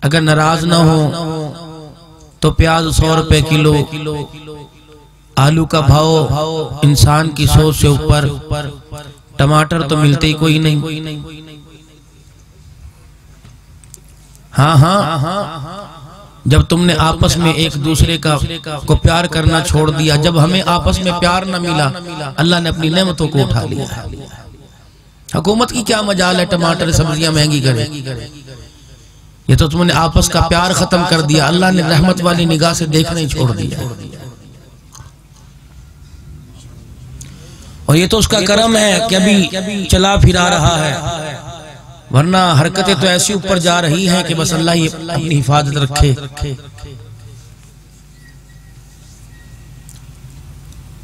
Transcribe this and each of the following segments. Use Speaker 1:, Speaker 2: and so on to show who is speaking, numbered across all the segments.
Speaker 1: अगर नाराज ना हो तो प्याज 100 रुपए किलो, आलू का भाव इंसान की सोच से ऊपर, टमाटर तो मिलते ही कोई नहीं। हाँ हाँ, जब तुमने आपस में एक दूसरे को प्यार करना छोड़ दिया, जब हमें आपस में प्यार न मिला, अल्लाह ने अपनी नेमतों को उठा लिया। हुकूमत की क्या मजाल है टमाटर सब्जियां महंगी करे, ये तो तुमने आपस का प्यार खत्म कर दिया। अल्लाह ने रहमत वाली निगाह से देखना ही छोड़ दिया। और ये तो उसका करम है कि अभी चला फिरा रहा है, वरना हरकतें तो ऐसी ऊपर जा रही हैं कि बस अल्लाह ही अपनी हिफाजत रखे।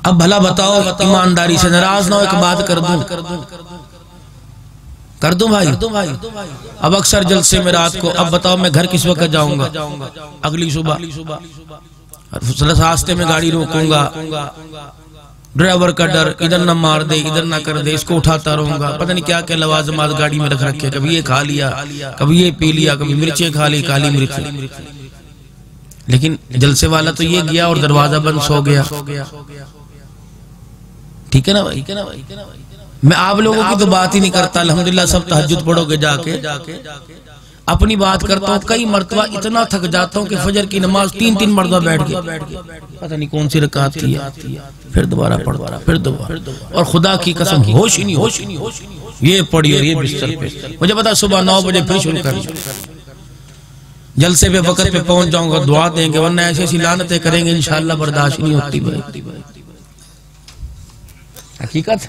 Speaker 1: अब भला बताओ, ईमानदारी से नाराज ना हो, एक बात कर दूं भाई। अब अक्सर जलसे में रात को, अब बताओ मैं घर किस वक्त जाऊंगा? अगली सुबह रास्ते में गाड़ी रोकूंगा, ड्राइवर का डर, इधर ना मार दे, इधर ना कर दे, इसको उठाता रहूंगा। पता नहीं क्या क्या लवाजमात गाड़ी में रख रखे, कभी ये खा लिया, कभी ये पी लिया, कभी मिर्चें खा ली, काली मिर्च। लेकिन जलसे वाला तो ये गया और दरवाजा बंद, सो गया। ठीक है ना भाई? मैं आप लोगों की तो बात ही नहीं करता, अल्हम्दुलिल्लाह सब तहज्जुद पढ़ोगे जाके। अपनी बात करता हूँ, कई मर्तबा इतना थक जाता हूँ कि फजर की नमाज 3-3 मर्तबा बैठ गया, पता नहीं कौन सी रकात की है, फिर दोबारा पढ़, फिर दोबारा, और खुदा की कसम होश ही नहीं। ये पढ़ी और ये बिस्तर पे, मुझे पता सुबह 9 बजे फिर शुरू कर, जलसे पे वक्त पे पहुंच जाऊंगा, दुआ देंगे, वरना ऐसी ऐसी लानतें करेंगे इंशाअल्लाह बर्दाश्त नहीं होती भाई। हकीकत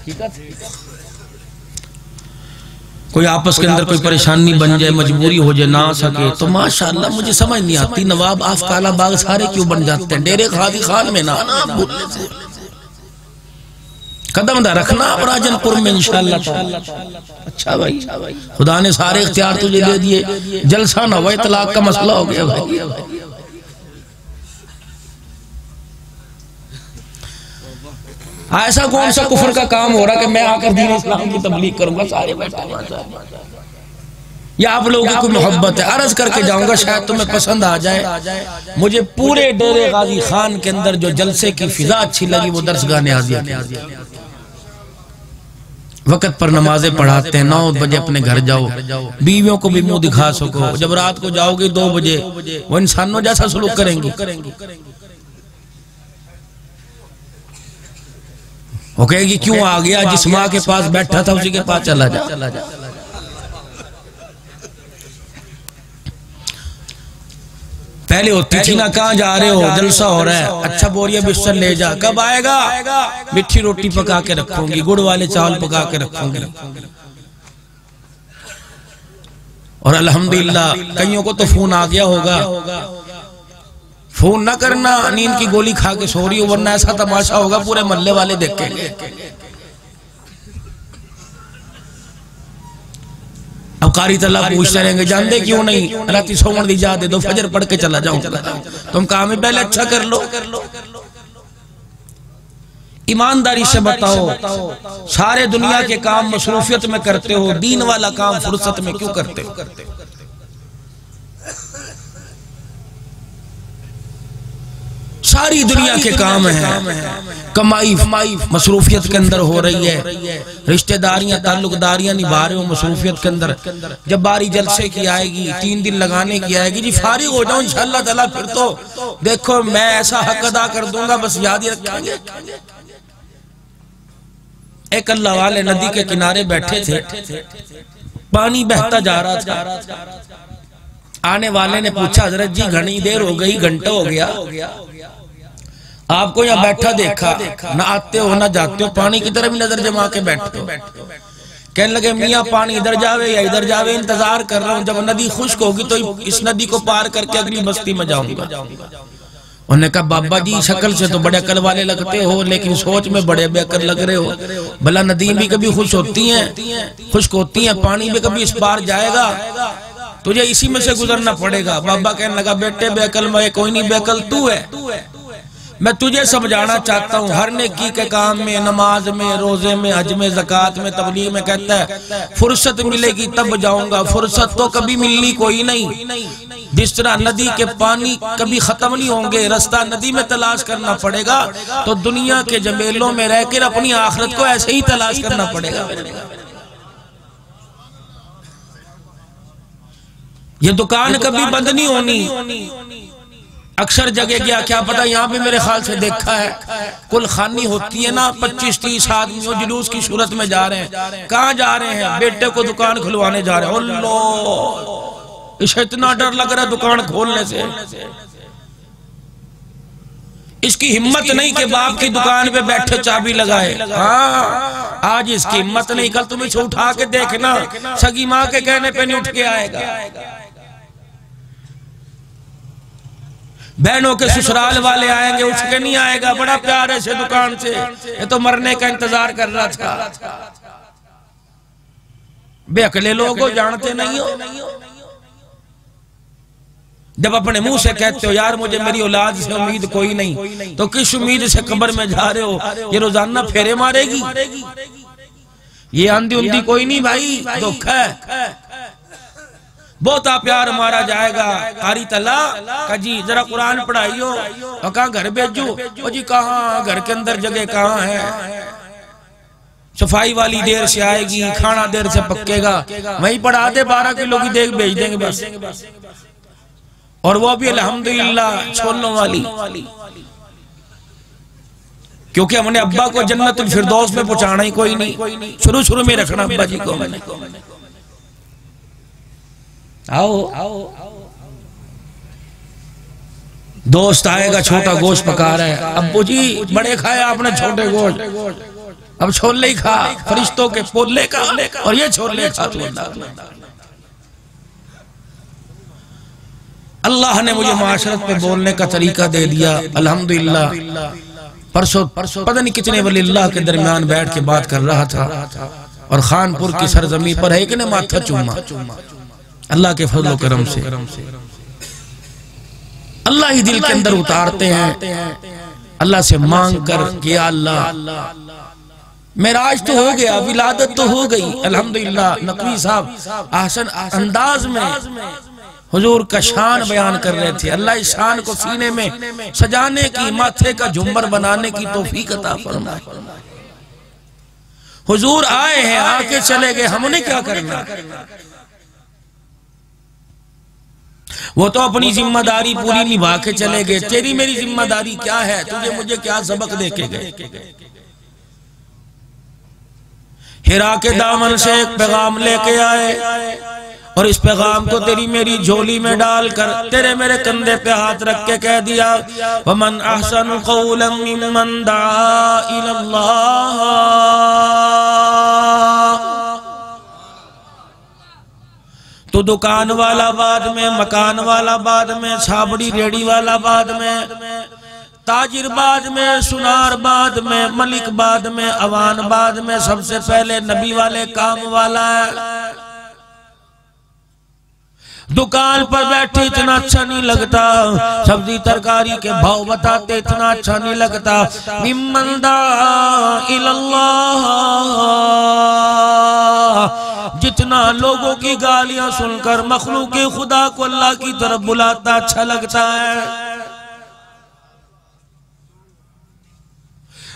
Speaker 1: कोई आपस के अंदर कोई परेशानी बन जाए, मजबूरी हो जाए, ना सके तो माशाअल्लाह मुझे समझ नहीं आती, नवाब आफ काला बाग सारे क्यों बन जाते हैं? डेरे खादी खान में ना भूलने से कदम दा रखना राजनपुर में इंशाअल्लाह। अच्छा भाई, खुदा ने सारे इख्तियार तुझे दे दिए, जलसा ना हुआ, तलाक का मसला हो गया भाई। ऐसा कौन सा कुफर का काम हो रहा कि मैं आकर दीन इस्लाम की तबलीग करूंगा? सारे बैठे, या आप लोगों को मोहब्बत है, अर्ज करके जाऊंगा, शायद तुम्हें पसंद आ जाए। मुझे पूरे डेरे गाजी खान के अंदर जो जलसे की फिजा अच्छी लगी वो दरसगाह नियाज़िया की। वक्त पर नमाजें पढ़ाते हैं, 9 बजे अपने घर जाओ, बीवियों को भी मुंह दिखा सको। जब रात को जाओगे 2 बजे, वो इंसानों जैसा सलूक करेंगे। वो कहेगी क्यों आ गया, जिस माँ के पास बैठा था उसी के पास चला जा। पहले होती थी ना, कहाँ जा रहे हो, जलसा हो रहा है, अच्छा बोरिया बिस्तर ले जा, कब आएगा? मिठी रोटी पका के रखूंगी, गुड़ वाले चावल पका के रखूंगी। और अल्हम्दुलिल्लाह कईयों को तो फोन आ गया होगा, फोन ना करना, नींद की गोली खा के सो रही हो, वरना ऐसा तमाशा होगा पूरे मोहल्ले वाले देखेंगे। अब कारी तला पूछते रहेंगे, जानते क्यों नहीं, राती सोमन दी जा दे दो, फजर पढ़ के चला जाऊं। तुम काम में पहले अच्छा कर लो। ईमानदारी से बताओ, सारे दुनिया के काम मसरूफियत में करते हो, दीन वाला काम फुर्सत में क्यों करते हो? सारी दुनिया के काम है, कमाई मसरूफियत के अंदर हो रही है, रिश्तेदारियां ताल्लुकदारियां निभा रहे हो मसरूफियत के अंदर। जब बारी जलसे की आएगी, 3 दिन लगाने की आएगी, जी फारिग हो जाऊं इंशाअल्लाह ताला, फिर तो देखो मैं ऐसा हक अदा कर दूंगा, बस याद ही रखेंगे। एक अल्लाह वाले नदी के किनारे बैठे थे, पानी बहता जा रहा था। आने वाले ने पूछा, हजरत जी घनी देर हो गई, घंटा हो गया, आपको यहाँ बैठा देखा, ना आते हो ना जाते हो, पानी की तरफ नजर जमा के बैठते हो। कहने लगे मियाँ पानी इधर जावे या इधर जावे, इंतजार कर रहा हूँ, जब नदी खुश्क होगी तो इस नदी को पार करके अगली बस्ती में जाऊंगा। उन्होंने कहा बाबा जी शक्ल से तो बड़े अकल वाले लगते हो, लेकिन सोच में बड़े बेअकल लग रहे हो। भला नदी भी कभी खुश होती है, खुश्क होती है, पानी भी कभी इस पार जाएगा, तुझे इसी में से गुजरना पड़ेगा। बाबा कहने लगा बेटे बेअकल मैं कोई नहीं, बेअकल तू है। मैं तुझे समझाना चाहता हूँ, हर नेकी के काम में, नमाज में, रोजे में, हज में, ज़कात में, तबलीग में कहता है फुर्सत मिलेगी तब जाऊंगा, फुर्सत तो कभी मिलनी कोई नहीं। जिस तरह नदी के पानी कभी खत्म नहीं होंगे, रास्ता नदी में तलाश करना पड़ेगा, तो दुनिया के जमेलों में रहकर अपनी आखिरत को ऐसे ही तलाश करना पड़ेगा। ये दुकान कभी बंद नहीं होनी। अक्सर जगह गया, क्या पता यहाँ पे मेरे ख्याल से देखा है, कुल खानी होती है ना, 25-30 आदमी वो जुलूस की सूरत में जा रहे हैं। कहाँ जा रहे हैं? बेटे को दुकान खुलवाने जा रहे हैं। अल्लाह, इसे इतना डर लग रहा है दुकान खोलने से, इसकी हिम्मत नहीं कि बाप की दुकान पे बैठे चाबी लगाए। हाँ, आज इसकी हिम्मत नहीं, कल तुम इसे उठा के देखना, सगी माँ के कहने पे नहीं उठ के आएगा। बहनों के ससुराल वाले आएंगे, उठ के नहीं आएगा। बड़ा प्यार है इसे दुकान से, ये तो मरने का इंतजार कर रहा था। बेअकले लोग हो, जानते नहीं हो। जब अपने मुंह से कहते हो यार मुझे मेरी औलाद से उम्मीद कोई नहीं, तो किस उम्मीद से कब्र में जा रहे हो? ये रोजाना फेरे मारेगी, ये आंधी उंधी कोई नहीं भाई, धोखा है। बहुता प्यार मारा जाएगा। कारी तला का जी जरा कुरान पढ़ाइयो, और कहा घर भेजो, और जी कहाँ, घर के अंदर जगह कहाँ है? सफाई वाली देर से आएगी, खाना देर से पकेगा, वहीं पढ़ा दे 12 किलो की देग भेज देंगे बस, और वो भी अल्हम्दुलिल्लाह छोलों वाली, क्योंकि हमने अब्बा को जन्नतुल फिरदौस में पहुंचाना ही कोई नहीं, शुरू शुरू में रखना अब्बा जी को। मैंने आओ दोस्त आएगा, छोटा गोश्त पका रहा है, अब्बू जी बड़े खाए आपने छोटे गोश्त, अब छोले ही खा, फरिश्तों के पोले का, और ये छोले खा। अल्लाह ने मुझे माशरत पे बोलने का तरीका दे दिया, अल्हम्दुलिल्लाह। परसों पता नहीं कितने वली अल्लाह के दरमियान बैठ के बात कर रहा था, और खानपुर की सरजमी पर एक ने माथा चूमा, अल्लाह के फजल करम से। अल्लाह ही दिल के अंदर उतारते हैं, अल्लाह से मांग कर कि अल्लाह मेराज तो हो गया, विलादत तो हो गई, अल्हम्दुलिल्लाह। नकवी साहब आसन अंदाज में हुजूर का शान बयान कर रहे थे। अल्लाह इस शान को सीने में सजाने की, माथे का झुम्बर बनाने की तौफीक अता फरमाए। हुजूर आए हैं, आके चले गए, हमने क्या करना? वो तो अपनी जिम्मेदारी पूरी निभा के चले गए, तेरी मेरी जिम्मेदारी क्या है? तुझे मुझे क्या सबक दे के गए? हिरा के दामन से एक पैगाम लेके आए, और इस पैगाम को तेरी मेरी झोली में डालकर तेरे मेरे कंधे पे हाथ रख के कह दिया, वमन अहसनु क़ौलन मिम्मन दआ इलल्लाह। तो दुकान वाला बाद में, मकान वाला बाद में, छाबड़ी रेड़ी वाला बाद में, ताजिर बाद में, सुनार बाद में, मलिक बाद में, अवान बाद में, सबसे पहले नबी वाले काम वाला है। दुकान पर बैठे इतना अच्छा नहीं लगता, सब्जी तरकारी के भाव बताते इतना अच्छा नहीं लगता। मिम्मन दआ इलल्लाह, जितना लोगों की गालियां सुनकर मखलूक खुदा को अल्लाह की तरफ बुलाता अच्छा लगता है।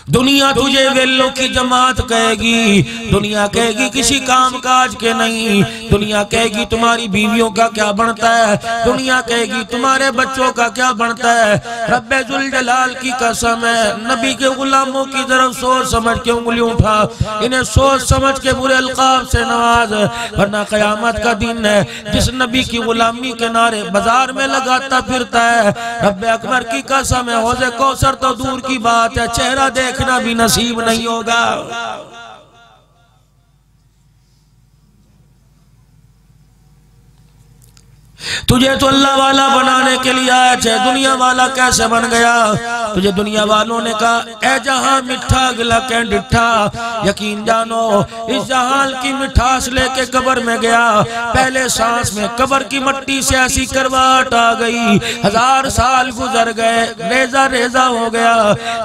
Speaker 1: दुनिया तुझे वेल्लों की जमात कहेगी, दुनिया कहेगी किसी काम काज के नहीं, दुनिया कहेगी तुम्हारी बीवियों का क्या बनता है, दुनिया कहेगी तुम्हारे बच्चों का क्या बनता है। रब्बे जुल जलाल की कसम है, नबी के गुलामों की तरफ सोच समझ के उंगली उठा, इन्हें सोच समझ के बुरे अलकाब से नवाज, वरना कयामत का दिन है जिस नबी की गुलामी के नारे बाजार में लगाता फिरता है। रब्बे अकबर की कसम है, हौज़े कौसर तो दूर की बात है, चेहरा देखना भी नसीब नहीं होगा। तुझे तो अल्लाह वाला बनाने के लिए आया है, दुनिया वाला कैसे बन गया? तुझे दुनिया वालों ने कहा ए जहां मिठा गिला के डिठा, यकीन जानो इस जहां की मिठास लेके कब्र में गया, पहले सांस में कब्र की मट्टी से ऐसी करवाट आ गई, 1000 साल गुजर गए, रेजा रेजा हो गया,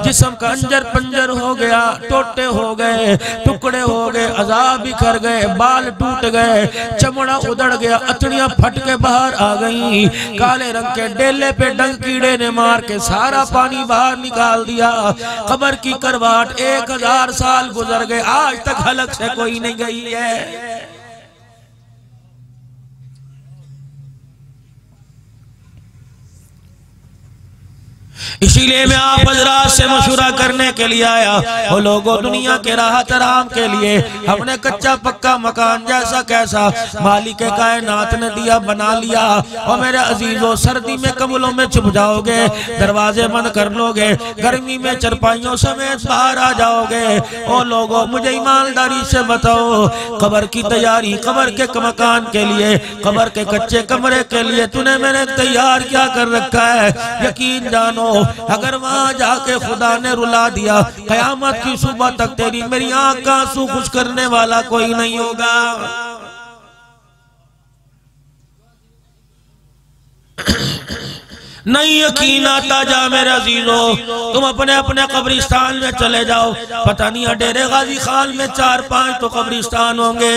Speaker 1: जिस्म का अंजर पंजर हो गया, टोटे हो गए, टुकड़े हो गए, अज़ाब बिखर गए, बाल टूट गए, चमड़ा उधड़ गया, अतड़ियां फट के बाहर आ खा गई। काले रंग के डेले पे डंग कीड़े ने मार के सारा पानी बाहर निकाल दिया। कब्र की करवाट 1000 साल गुजर गए, आज तक हलक से कोई नहीं गई है। इसीलिए मैं आप हजरात से मशुरा करने के लिए आया। वो लोगों, दुनिया के राहत आराम के लिए हमने कच्चा पक्का मकान जैसा कैसा मालिक के कायनात ने दिया बना लिया। और मेरे अजीजों, सर्दी में कम्बलों में छुप जाओगे, दरवाजे बंद कर लोगे, गर्मी में चरपाइयों समेत बाहर आ जाओगे। ओ लोगों, मुझे ईमानदारी से बताओ, कब्र की तैयारी, कब्र के मकान के लिए, कब्र के कच्चे कमरे के लिए तूने मैंने तैयार क्या कर रखा है? यकीन जानो, अगर वहां जाके खुदा ने रुला दिया, कयामत की सुबह तक तेरी मेरी आंख का आंसू खुश करने वाला कोई नहीं होगा। नहीं यकीन आता, जा मेरे अजीजों, तुम अपने अपने कब्रिस्तान में चले जाओ। पता नहीं डेरे गाजी खान में 4-5 तो कब्रिस्तान होंगे,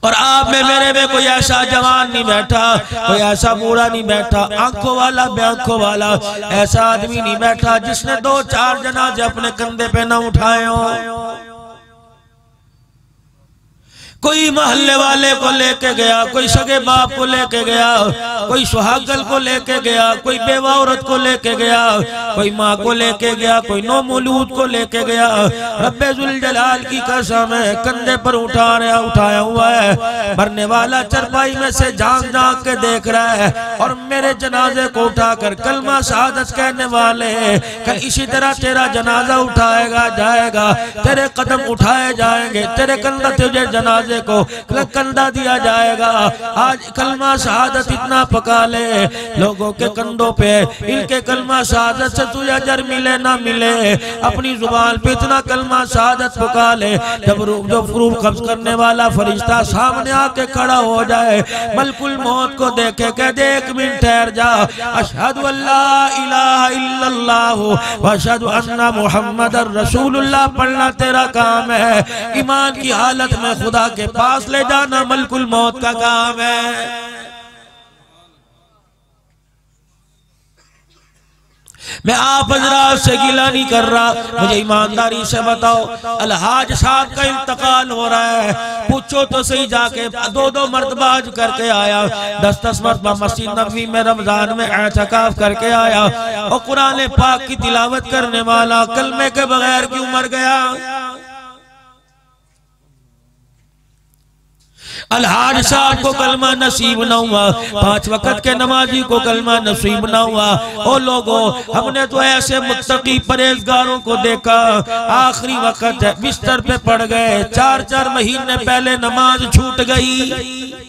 Speaker 1: और आप में मेरे में कोई ऐसा जवान नहीं बैठा, कोई ऐसा बूढ़ा नहीं बैठा, आंखों वाला बेआंखों वाला ऐसा आदमी नहीं बैठा जिसने 2-4 जनाजे अपने कंधे पे न उठाए हो। कोई मोहल्ले वाले को लेके गया, कोई सगे बाप को लेके गया, कोई सुहागल को लेके गया, कोई बेवा औरत को लेके गया, कोई माँ को लेके गया, कोई नौमौलूद को लेके गया। रब्बे जुल जलाल की कसम है, कंधे पर उठाया हुआ है। मरने वाला चरपाई में से झांक झांक के देख रहा है, और मेरे जनाजे को उठाकर कलमा शहादत कहने वाले कल इसी तरह तेरा जनाजा उठाएगा जाएगा, तेरे कदम उठाए जाएंगे, तेरे कंधा तुझे जनाजे को कंधा दिया जाएगा। आज कलमा शहादत इतना पका ले लोगों के कंधों पे, इनके कलमा शहादत से तुझे अजर मिले ना मिले, अपनी जुबान पे इतना कलमा शहादत पका ले, जब रूह कब्ज करने वाला फरिश्ता सामने आके खड़ा हो जाए, मलकुल मौत को देखे कह दे 1 मिनट ठहर जा, अशहदु अल्ला इलाहा इल्लल्लाह व अशहदु अन्ना मुहम्मदर रसूलुल्लाह पढ़ना तेरा काम है। ईमान की हालत में खुदा के पास ले जाना मलकुल मौत का काम है। मैं आप हजरात से गिला नहीं कर रहा, मुझे ईमानदारी से बताओ, अलहाज साहब का इंतकाल हो रहा है, पूछो तो सही जाके 2-2 मरतबा हज करके आया, 10-10 मरतबा मस्जिद नबवी में रमजान में एहतिकाफ करके आया, और कुरान पाक की तिलावत करने वाला कलमे के बगैर क्यों मर गया? अलहाज साहब को कलमा नसीब न हुआ, 5 वक्त के नमाजी को कलमा नसीब न हुआ। ओ लोगों, हमने तो ऐसे मुत्तकी परहेजगारों को देखा, आखिरी वक्त है, बिस्तर पे पड़ गए, 4-4 महीने पहले नमाज छूट गई।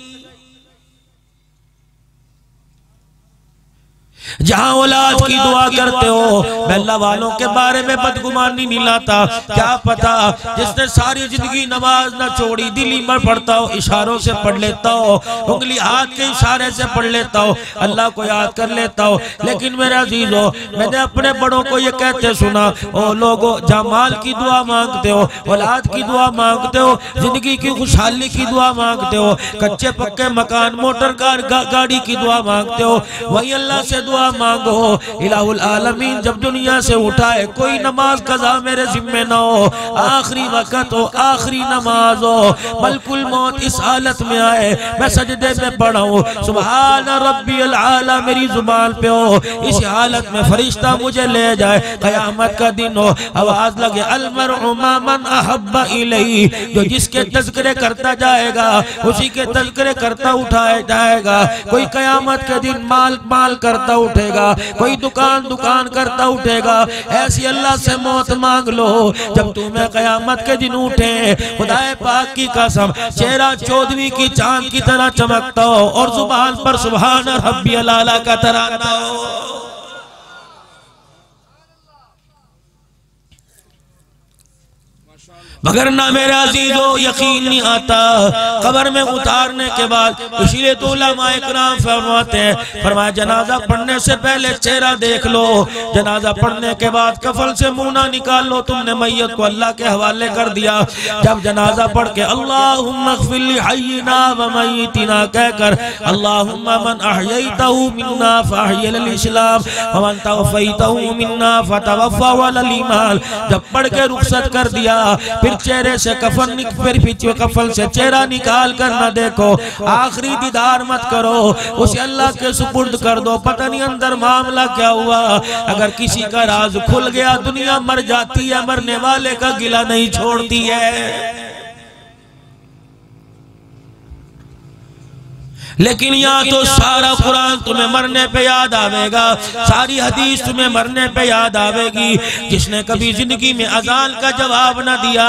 Speaker 1: जहां औलाद की दुआ करते हो, मैं अल्लाह वालों के बारे में बदगुमानी नहीं लाता, क्या पता जिसने सारी जिंदगी नमाज न छोड़ी, दिली में पढ़ता हो, इशारों से पढ़ लेता हो, उंगली हाथ के इशारे से पढ़ लेता हो, अल्लाह को याद कर लेता हो। लेकिन मेरे अजीजों, मैंने अपने बड़ों को ये कहते सुना, ओ लोगों, जहाँ माल की दुआ मांगते हो, औलाद की दुआ मांगते हो, जिंदगी की खुशहाली की दुआ मांगते हो, कच्चे पक्के मकान, मोटर कार, गाड़ी की दुआ मांगते हो, वही अल्लाह से दुआ मांगो। इलाहुल आलमीन जब दुनिया से उठाए, कोई नमाज कज़ा मेरे जिम्मे न हो, आखिरी वक्त हो, आखिरी नमाज हो, मलकुल मौत इस हालत में आए, मैं सजदे में पड़ा हूँ, सुभान रब्बियल आला मेरी जुबान पे हो, इस हालत में फरिश्ता मुझे ले जाए, क़यामत का दिन हो, आवाज लगे अलमरउ मा मन अहब्बा इलैहि, जो जिसके तज़किरे करता जाएगा उसी के तज़किरे करता उठाया जाएगा। कोई क़यामत के दिन माल माल करता उठेगा, कोई दुकान करता उठेगा। ऐसी अल्लाह से मौत मांग लो जब तुम्हें क़यामत के दिन उठे, खुदाए पाक की कसम, चेहरा 14वीं की चांद की तरह चमकता हो, और जुबान पर सुभान रब्बियल आला का तराना हो। मगर ना मेरे अजीजों यकीन नहीं आता कब्र में उतारने के बाद। इसीलिए तो उलमाए किराम फरमाते हैं, फरमाया जनाजा पढ़ने से पहले चेहरा देख लो, जनाजा पढ़ने के बाद कफन से मुंह ना निकाल लो। तुमने मैयत को अल्लाह के हवाले कर दिया। जब जनाजा पढ़ के अल्लाहुम्मा अग़फ़िर लि हय्यिना व मय्यितिना कहकर अल्लाहुम्मा मन अहयैतहु मिन्ना फ़अहयि अल इस्लाम व मन तवफ़ैतहु मिन्ना फ़तवफ़्फ़ा अलल ईमान, जब पढ़ के रुखसत कर दिया, फिर चेहरे से कफन फिर पीछे कफन से चेहरा निकाल कर न देखो, आखिरी दीदार मत करो, उसे अल्लाह के सुपुर्द कर दो। पता नहीं अंदर मामला क्या हुआ। अगर किसी का राज खुल गया दुनिया मर जाती है, मरने वाले का गिला नहीं छोड़ती है। लेकिन यहाँ तो सारा कुरान तुम्हें मरने पे याद आवेगा, सारी हदीस तुम्हें मरने पे याद आवेगी। जिसने कभी जिंदगी में अजान का जवाब न दिया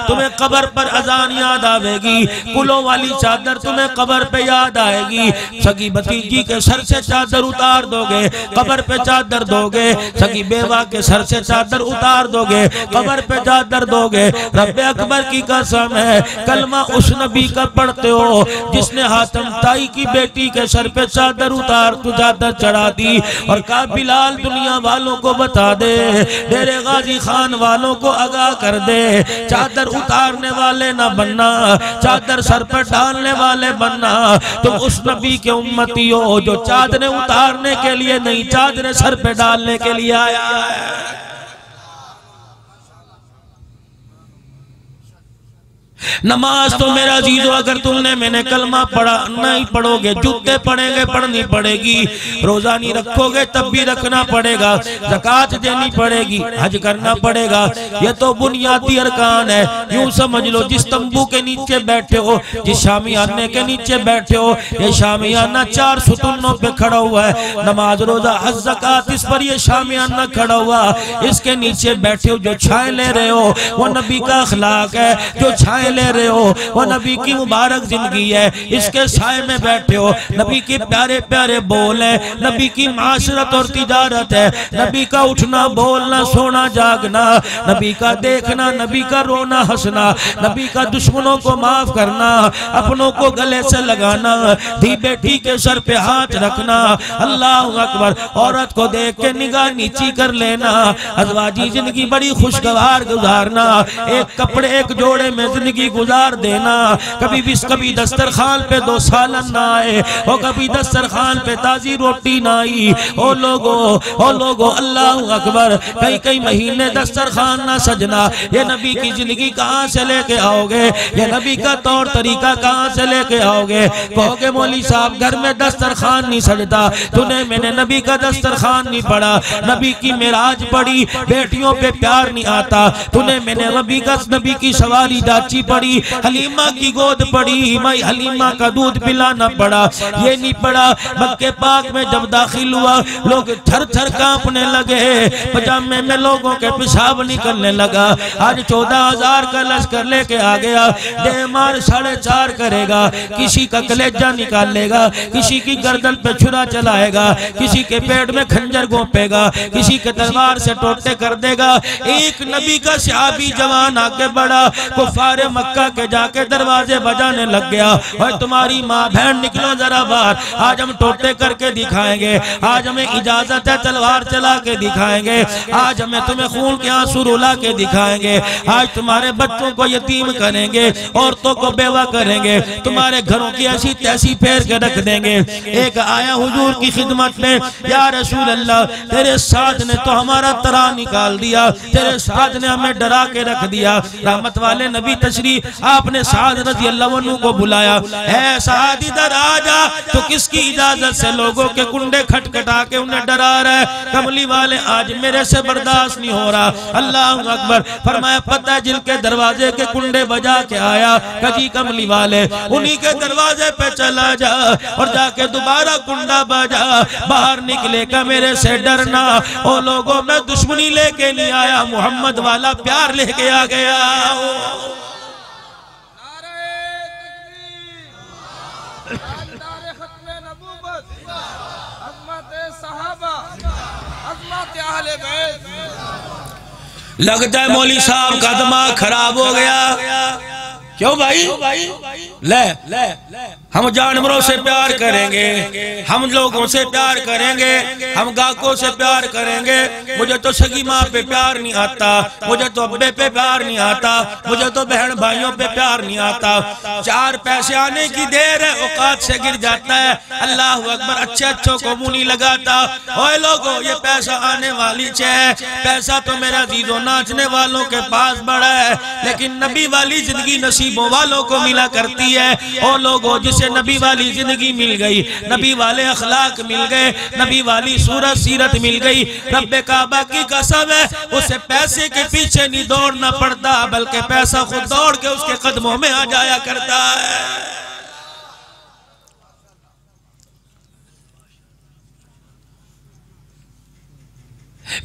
Speaker 1: तुम्हें कब्र पर अजान याद आवेगी। कुलों वाली चादर तुम्हें कब्र पे याद आएगी। सगी भतीजी के सर से चादर उतार दोगे, कब्र पे चादर दोगे। सगी बेवा के सर से चादर उतार दोगे, कब्र पे चादर दोगे। रब्बे अकबर की कसम है, कलमा उस नबी का पढ़ते हो जिसने हातम ताई की बेटी के सर पे चादर उतार तू चादर चढ़ा दी और कहा बिलाल दुनिया वालों को बता दे, डेरे गाजी खान वालों को आगाह कर दे, चादर उतारने वाले ना बनना, चादर सर पर डालने वाले बनना। तुम उस नबी के उम्मती हो जो चादरें उतारने के लिए नहीं, चादरें सर पे डालने के लिए आया है। नमाज तो मेरा अजीजों अगर तुमने मैंने कलमा पढ़ा नहीं पढ़ोगे, जूते पड़ेंगे पढ़नी पड़ेगी, रोजा नहीं रखोगे तब भी रखना पड़ेगा, ज़कात देनी पड़ेगी, हज करना पड़ेगा। ये तो बुनियादी अरकान है। यूं समझ लो जिस तंबू के नीचे बैठे हो, जिस शामियाने के नीचे बैठे हो, ये शामियाना 4 सुतूनों पे खड़ा हुआ है। नमाज रोजा हज ज़कात इस पर ये शामियाना खड़ा हुआ, इसके नीचे बैठे हो जो छाए ले रहे हो वो नबी का अखलाक है। जो छाए ले रहे हो वो नबी की मुबारक जिंदगी है, इसके साए में बैठे हो। नबी के प्यारे प्यारे बोल है, नबी की माशरत और तिजारत है, नबी का उठना बोलना सोना जागना, नबी का देखना, नबी का रोना हंसना, नबी का दुश्मनों को माफ करना, अपनों को गले से लगाना, धी बेटी के सर पे हाथ रखना। अल्लाह अकबर। औरत को देख के निगाह नीची कर लेना। अज़वाजी जिंदगी बड़ी खुशगवार गुजारना, एक कपड़े एक जोड़े में जिंदगी गुजार देना। कभी दस्तरखान पे 2 सालन ना आए और कभी दस्तरखान पे ताजी रोटी ना आई। ओ लोगो अल्लाह अकबर। कई महीने दस्तरखान ना सजना। ये नबी की जिंदगी कहाँ से लेके आओगे? ये नबी का तौर तरीका कहाँ से लेके आओगे? कहोगे मौली साहब घर में दस्तरखान नहीं सजता, तूने मैंने नबी का दस्तरखान नहीं पढ़ा, नबी की मेराज पढ़ी, बेटियों पे प्यार नहीं आता, तूने मैंने नबी की सवारी दाची पड़ी, हलीमा की गोद पड़ी, मैं हलीमा का दूध पिलाना पड़ा। ये नहीं पड़ा मक्के पाक में जब दाखिल हुआ लोग थर थर कांपने लगे, पजामे में लोगों के पेशाब निकलने लगा। आज 14,000 का लश्कर लेके आ गया, देमार 4.5 करेगा, किसी का कलेजा निकालेगा, किसी की गर्दन पे छुरा चलाएगा, किसी के पेट में खंजर गोपेगा, किसी के तलवार से टोटे कर देगा। एक नबी का सहाबी जवान आगे बढ़ा, कुफार मक्का के जाके दरवाजे बजाने लग गया, और तुम्हारी माँ बहन निकलो जरा बाहर, आज हम टोटे करके दिखाएंगे, आज हमें इजाजत है तलवार चला के दिखाएंगे, आज हमें तुम्हें खून के आंसू रुला के दिखाएंगे, आज तुम्हारे बच्चों को यतीम करेंगे, औरतों को बेवा करेंगे, तुम्हारे घरों की ऐसी तैसी फेर के रख देंगे। एक आया हुजूर की खिदमत में, या रसूल अल्लाह तेरे साथ ने तो हमारा तरा निकाल दिया, तेरे साथ ने हमें डरा के रख दिया। रहमत वाले नबी तशरीफ, आपने साद रज़ी अल्लाह अन्हु को बुलाया, है साद इधर आ जा, तो किसकी इजाजत से लोगों के कुंडे खटखटा के उन्हें डरा रहा है? कमली वाले आज मेरे से बर्दाश्त नहीं हो रहा। अल्लाह अकबर। फरमाया पता है जिनके दरवाजे के कुंडे बजा के आया, कजी कमली वाले, उन्हीं के दरवाजे पे चला जा और जाके दोबारा कुंडा बजा, बाहर निकले का मेरे से डरना। ओ लोगों मैं दुश्मनी लेके नहीं आया, मोहम्मद वाला प्यार लेके आ गया। लगता है मौली साहब का दिमाग खराब हो गया। क्यों भाई? ले हम जानवरों से प्यार करेंगे, हम लोगों से प्यार करेंगे, हम गाकों से प्यार करेंगे। मुझे तो सगी माँ पे प्यार नहीं आता, मुझे तो अब्बे पे प्यार नहीं आता, मुझे तो बहन भाइयों पे प्यार नहीं आता। 4 पैसे आने की देर है, औकात से गिर जाता है। अल्लाह अकबर, अच्छे अच्छों को मुंह नहीं लगाता। ओए लोगों, ये पैसा आने वाली है। पैसा तो मेरा अजीजों नाचने वालों के पास बड़ा है, लेकिन नबी वाली जिंदगी नसीबों वालों को मिला करती है। और लोगों, जिसे नबी वाली जिंदगी मिल गई, नबी वाले अखलाक मिल गए, नबी वाली सूरत सीरत मिल गई, रब्बे काबा की कसम है, उसे पैसे के पीछे नहीं दौड़ना पड़ता, बल्कि पैसा खुद दौड़ के उसके कदमों में आ जाया करता है।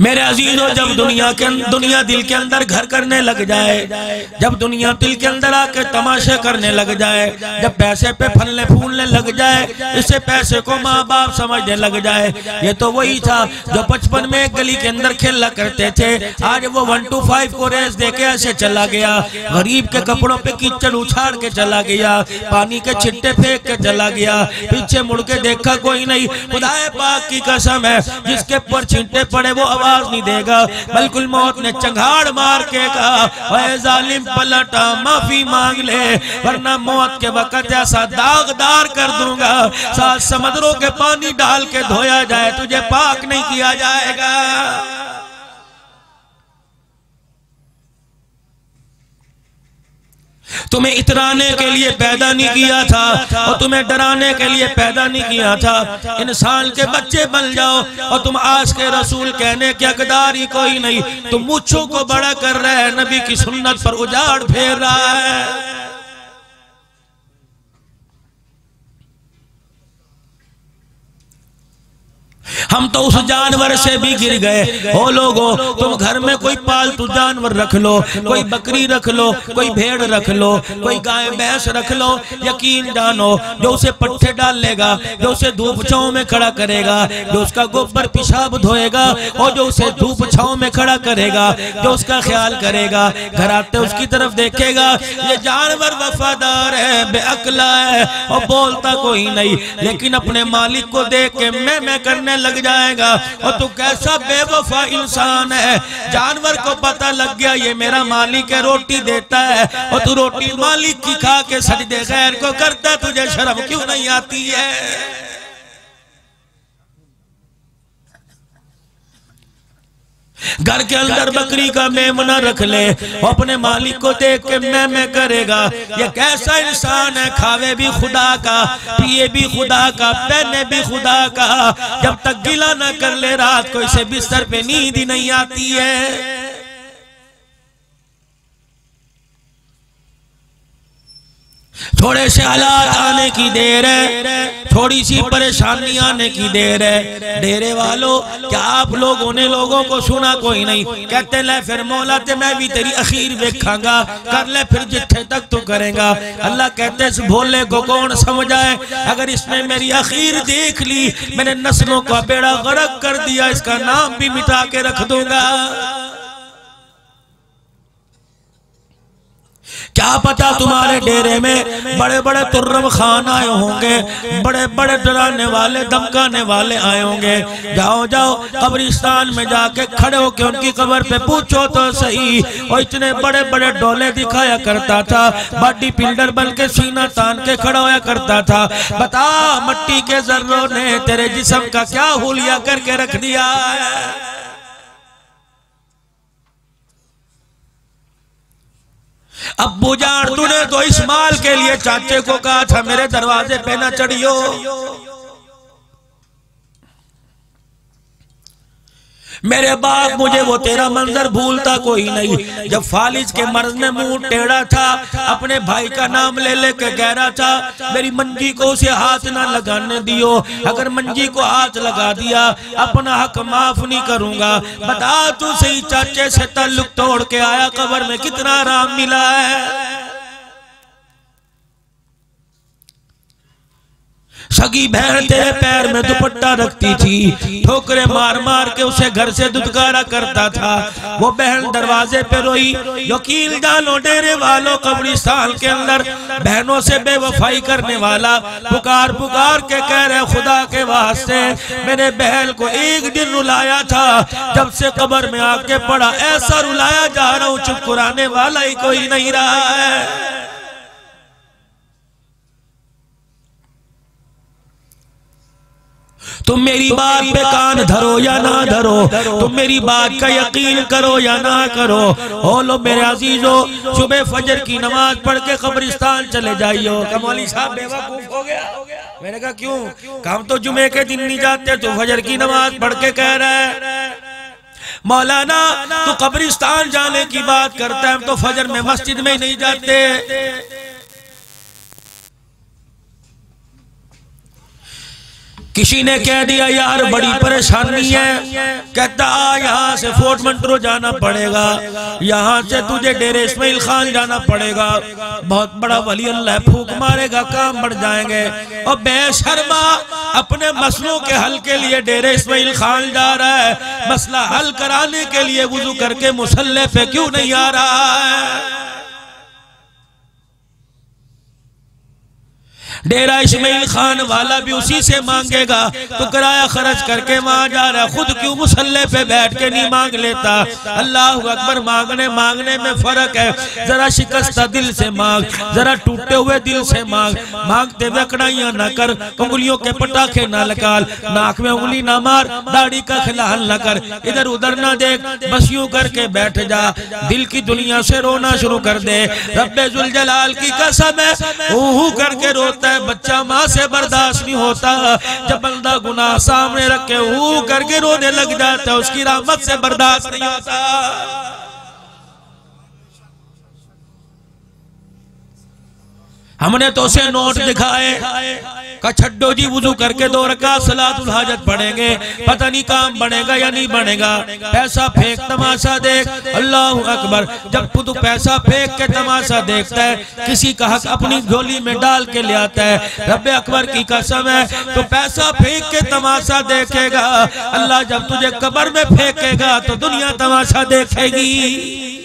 Speaker 1: मेरे अजीजों, जब दुनिया दिल के अंदर घर करने लग जाए, जब दुनिया दिल के अंदर आके तमाशे करने लग जाए, जब पैसे पे फलने फूलने लग जाए, इसे पैसे को माँ बाप समझने लग जाए। ये तो वही था जो बचपन में एक गली के अंदर खेला करते थे। आज वो 1 to 5 को रेस देके ऐसे चला गया, गरीब के कपड़ों पे कीचड़ उछाड़ के चला गया, पानी के छिट्टे फेंक के चला गया, पीछे मुड़ के देखा कोई नहीं। खुदाए पाक की कसम है, जिसके ऊपर छींटे पड़े वो आवाज नहीं देगा, बल्कि मौत ने चंगाड़ मार के कहा, ओए जालिम पलटा माफी मांग ले, वरना मौत के वक्त ऐसा दागदार कर दूंगा, 7 समुद्रों के पानी डाल के धोया जाए तुझे पाक नहीं किया जाएगा। तुम्हें इतराने के लिए पैदा नहीं किया था और तुम्हें डराने के लिए पैदा नहीं किया था। इंसान के बच्चे बन जाओ और तुम आज के रसूल कहने के हकदार ही कोई नहीं। तुम मुझों को बड़ा कर रहे हैं, नबी की सुन्नत पर उजाड़ फेर रहा है। हम तो उस जानवर से भी गिर गए। ओ लोगों, तुम घर में कोई पालतू जानवर रख लो, कोई बकरी रख लो, कोई भेड़ रख लो, कोई गाय भैंस रख लो, यकीन जानो जो उसे पट्टे डाल लेगा, जो उसे धूप छांव में खड़ा करेगा, जो उसका गोबर पेशाब धोएगा और जो उसे धूप छांव में खड़ा करेगा, जो उसका ख्याल करेगा, घर आते उसकी तरफ देखेगा, ये जानवर वफादार है, बेअक्ला है और बोलता कोई नहीं, लेकिन अपने मालिक को देख के मैं करने लग जाएगा। और तू कैसा बेवफा इंसान है, जानवर को पता लग गया ये मेरा मालिक है, रोटी देता है, और तू रोटी मालिक की खा के सजदे खैर को करता, तुझे शर्म क्यों नहीं आती है? घर के अंदर बकरी का मेमना रख ले, अपने मालिक को देख के मैं करेगा। ये कैसा इंसान है, खावे भी खुदा का, पिए भी खुदा का, पहने भी खुदा का, जब तक गिला न कर ले रात को इसे बिस्तर पे नींद ही नहीं आती है। थोड़े से हालात आने की देर है, थोड़ी सी परेशानी आने की देर है। डेरे वालों, क्या आप लोगों ने लोगों को सुना कोई नहीं? कहते ले फिर मौला ते मैं भी तेरी अखीर देखांगा, कर ले फिर जिथे तक तू करेगा। अल्लाह कहते इस भोले को कौन समझाए, अगर इसने मेरी अखीर देख ली, मैंने नस्लों का बेड़ा गर्क कर दिया, इसका नाम भी मिटा के रख दूंगा। क्या पता तुम्हारे डेरे में बड़े बड़े तुर्रम खान आए होंगे, बड़े बड़े डराने वाले धमकाने वाले आए होंगे। जाओ जाओ कब्रिस्तान में जाके खड़े होके उनकी कब्र पे पूछो तो सही, और इतने बड़े बड़े डोले दिखाया करता था, बॉडी बिल्डर बन के सीना तान के खड़ा होया करता था। बता मट्टी के जर्रों ने तेरे जिस्म का क्या हुलिया करके रख दिया है? अब्बू जान, तूने तो इस माल के लिए चाचे को कहा था मेरे दरवाजे पे न चढ़ियो। मेरे बाप, मुझे वो तेरा मंजर भूलता कोई नहीं, जब फालिज के मर्ज में मुंह टेढ़ा था, अपने भाई का नाम ले लेके कह रहा था मेरी मंजी को उसे हाथ ना लगाने दियो, अगर मंजी को हाथ लगा दिया अपना हक माफ नहीं करूंगा। बता तू सही, चाचे से ताल्लुक तोड़ के आया, कब्र में कितना आराम मिला है। सगी बहन तेरे पैर में दुपट्टा रखती थी, ठोकरे मार मार के उसे घर से दुत्कारा करता था। वो बहन दरवाजे पे रोई। यकीन जानो डेरे वालों, कब्रिस्तान के अंदर बहनों से बेवफाई करने वाला पुकार पुकार के कह रहे खुदा के वास्ते मैंने बहन को एक दिन रुलाया था, जब से कब्र में आके पड़ा ऐसा रुलाया जा रहा हूं, चुप कराने वाला ही कोई नहीं रहा है। तुम मेरी बात पे कान धरो या ना धरो, तुम मेरी बात का यकीन करो या ना करो। ओ लो मेरे अजीजों, सुबह फजर की नमाज पढ़ के कब्रिस्तान चले जाइयो। कमौली साहब बेवकूफ हो गया। मैंने कहा क्यों? हम तो जुमे के दिन नहीं जाते, तो फजर की नमाज पढ़ के कह रहा है मौलाना तो कब्रिस्तान जाने की बात करता है, हम तो फजर में मस्जिद में ही नहीं जाते। किसी ने कह दिया यार बड़ी परेशानी है, कहता यहाँ से फोर्ट मंटरो जाना पड़ेगा, यहाँ से तुझे डेरे इस्माइल खान जाना पड़ेगा, बहुत बड़ा वली अल्लाह फूक मारेगा, काम बढ़ जाएंगे। और बेशर्मा अपने मसलों के हल के लिए डेरे इस्माइल खान जा रहा है, मसला हल कराने के लिए वुजू करके मुसल्ले पे क्यों नहीं आ रहा है? डेरा इस्माइल खान वाला भी उसी से मांगेगा, तो किराया खर्च करके वहां जा रहा, खुद क्यों मुसल्ले पे बैठ के नहीं मांग लेता? अल्लाह अकबर, मांगने में फर्क है। जरा शिकस्ता दिल से मांग, जरा टूटे हुए दिल से मांग। मांगते हुए कड़ाइयां ना कर, उंगलियों के पटाखे ना निकाल, नाक में उंगली ना मार, दाढ़ी का खिलाहल ना कर, इधर उधर ना देख, बस यूं करके बैठ जा, दिल की दुनिया से रोना शुरू कर दे। रब्बे जुल जलाल की कसम है, ऊहू करके रोता है बच्चा, माँ से बर्दाश्त नहीं होता। जब बंदा गुनाह सामने रखे ऊ करके रोने लग जाता है, उसकी रहमत से बर्दाश्त नहीं होता। हमने तो उसे नोट दिखाए, का छड्डो जी वुजू करके 2 रकात सलातुल हाजत पढ़ेंगे, पता नहीं काम बनेगा या नहीं बनेगा। पैसा फेंक, तमाशा देख, अल्लाह अकबर। जब तू पैसा फेंक के तमाशा देखता है, किसी का हक अपनी झोली में डाल के ले आता है, रब्बे अकबर की कसम है, तो पैसा फेंक के तमाशा देखेगा। अल्लाह जब तुझे कब्र में फेंकेगा तो दुनिया तमाशा देखेगी।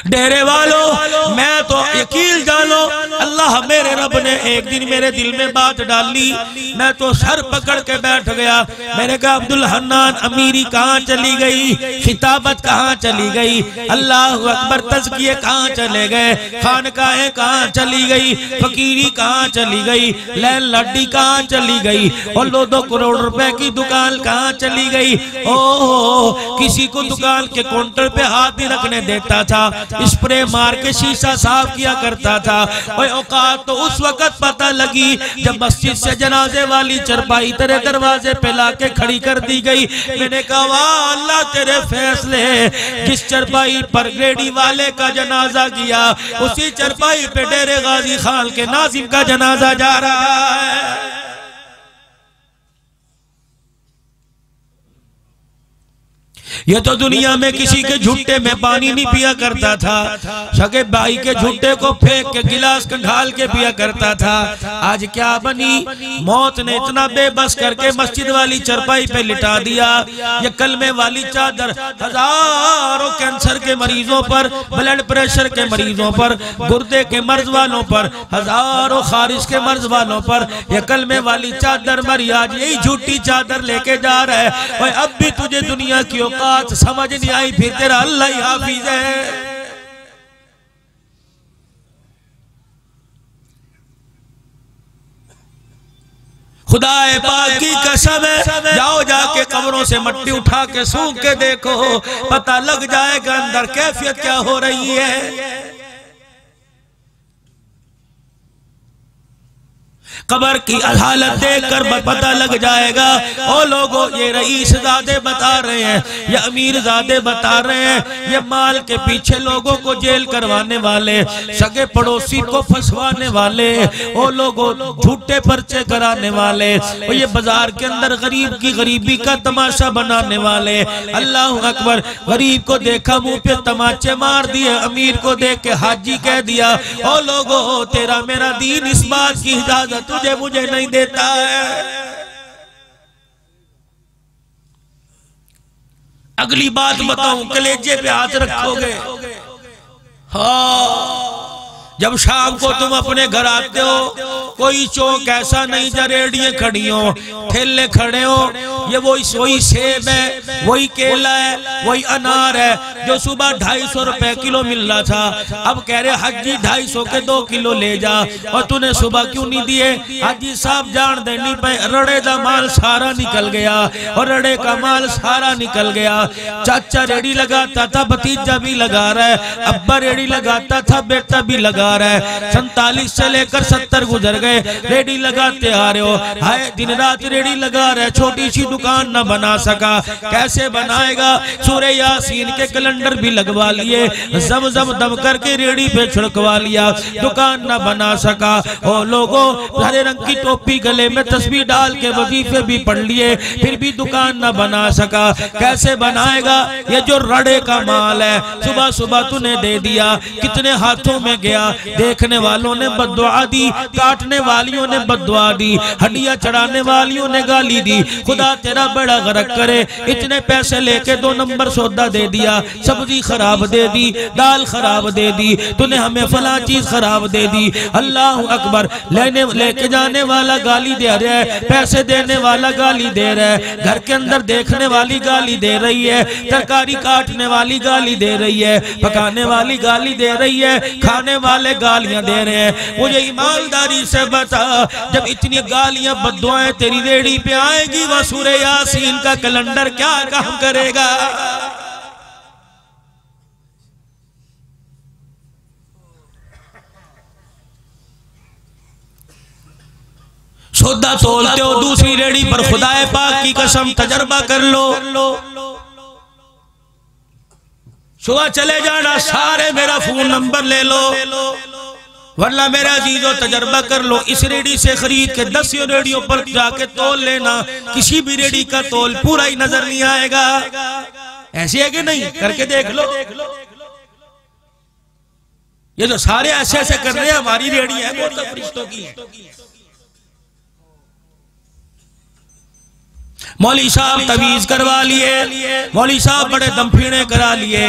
Speaker 1: डेरे वालों, मैं तो यकीन जानो, अल्लाह मेरे रब ने एक दिन मेरे दिल में बात डाली, मैं तो सर पकड़ के बैठ गया। मैंने कहा अब्दुल हन्नान अमीरी कहाँ चली गई, खिताबत कहाँ चली गई, अल्लाह अकबर तज़किये कहाँ चले गए, खानकाहें कहाँ चली गई, फकीरी कहाँ चली गई, लैन लड्डी कहाँ चली गई, और 2 करोड़ रुपए की दुकान कहाँ चली गई। ओह, किसी को दुकान के काउंटर पे हाथ नहीं रखने देता था, स्प्रे मार के शीशा साफ किया करता था। और औकात तो उस वक्त पता लगी जब मस्जिद से जनाजे वाली चरपाई तेरे दरवाजे पे लाके खड़ी कर दी गई। मैंने कहा वाह अल्लाह तेरे फैसले, जिस चरपाई पर ग्रेडी वाले का जनाजा गया, उसी चरपाई पे डेरे गाजी खान के नाजिम का जनाजा जा रहा है। ये तो दुनिया में किसी के झुट्टे में पानी नहीं पिया करता था, सगे भाई के झुट्टे को फेंक के गिलास ढाल के पिया करता था। आज क्या बनी, मौत ने इतना बेबस करके मस्जिद वाली चरपाई पे लिटा दिया। ये कलमे वाली चादर हजारों कैंसर के मरीजों पर, ब्लड प्रेशर के मरीजों पर, गुर्दे के मर्ज वालों पर, हजारों खारिज के मर्ज वालों पर ये कलमे वाली चादर मरी। आज यही झूठी चादर लेके जा रहा है। और अब भी तुझे दुनिया की औकात समझ नहीं आई, फिर तेरा अल्लाह ही हाफिज है। खुदाए पाक की कसम है, जाओ जाके कब्रों से मट्टी उठा के सूंघ के देखो, पता लग जाएगा अंदर कैफियत क्या हो रही है। कब्र की हालत देखकर पता लग जाएगा। ओ लोगों, ये रईस ज़ादे बता रहे हैं, ये अमीर ज़ादे बता रहे हैं, ये माल के पीछे लोगों को जेल करवाने वाले, सगे पड़ोसी को फंसवाने वाले, ओ लोगों झूठे पर्चे कराने वाले, और ये बाजार के अंदर गरीब की गरीबी का तमाशा बनाने वाले। अल्लाह अकबर। गरीब को देखा मुंह पे तमाचे मार दिए, अमीर को देख के हाजी कह दिया, ओ लोगों तेरा मेरा दीन इस बात की इजाजत तुझे मुझे नहीं देता है। अगली बात बताऊं, कलेजे पे हाथ रखोगे। हाँ, जब शाम को तुम अपने घर आते हो, कोई चौक ऐसा नहीं जहाँ रेडियां खड़ी हो, ठेले खड़े हो, ये वही सेब है, वही केला है, वही अनार है जो सुबह 250 रुपए किलो मिल रहा था। अब कह रहे हाजी 250 के 2 किलो ले जा, और तूने सुबह क्यों नहीं दिए? हाजी साहब जान दे नहीं पाए, रड़े का माल सारा निकल गया, और रड़े का माल सारा निकल गया। चाचा रेडी लगाता था, भतीजा भी लगा रहा है, अब्बा रेडी लगाता था, बेटा भी लगा रहा है। 47 से लेकर 70 गुजर गए, रेडी लगाते आ रहे हो। हाय दिन रात रेडी लगा रहे, छोटी सी दुकान न बना सका, कैसे बनाएगा? सूरह यासीन के कैलेंडर भी लगवा लिए, जम दम करके रेडी पे छिड़कवा लिया, दुकान न बना सका। ओ लोगों, हरे रंग की टोपी गले में तस्बीह डाल के वजीफे भी पढ़ लिए, फिर भी दुकान न बना सका। कैसे बनाएगा? ये जो रड़े का माल है, सुबह सुबह तूने दे दिया, कितने हाथों में गया? देखने वालों ने बद्दुआ दी, काटने वालियों ने बद्दुआ दी, हड्डियां चढ़ाने वालियों ने गाली दी। खुदा तेरा बड़ा गरक करे, इतने पैसे लेके 2 नंबर सौदा दे दिया, सब्जी खराब दे दी, दाल खराब दे दी, तूने हमें फला चीज खराब दे दी। अल्लाह अकबर। लेके जाने वाला गाली दे रहा है, पैसे देने वाला गाली दे रहा है, घर के अंदर देखने वाली गाली दे रही है, तरकारी काटने वाली गाली दे रही है, पकाने वाली गाली दे रही है, खाने वाले गालियां दे रहे हैं। मुझे ईमानदारी से बता, जब इतनी गालियां बद्दुआएं तेरी रेडी पे आएगी, वह सूरह यासीन का कैलेंडर क्या काम करेगा? सौदा तोलते हो दूसरी रेडी पर, खुदाए पाक की कसम तजर्बा कर लो। सुबह चले जाना, सारे मेरा फोन नंबर ले लो, वरना मेरा अजीजों तजर्बा कर लो। इस रेडी से खरीद के 10 रेडियो पर जाके तोल लेना, किसी भी रेडी का तोल पूरा ही नजर नहीं आएगा। ऐसे है कि नहीं? करके देख लो। ये जो सारे ऐसे ऐसे कर रहे हैं, हमारी रेडी है वो तो फरिश्तों की है। मौली साहब तवीज करवा लिए, मौली साहब बड़े दमफीने करा लिए,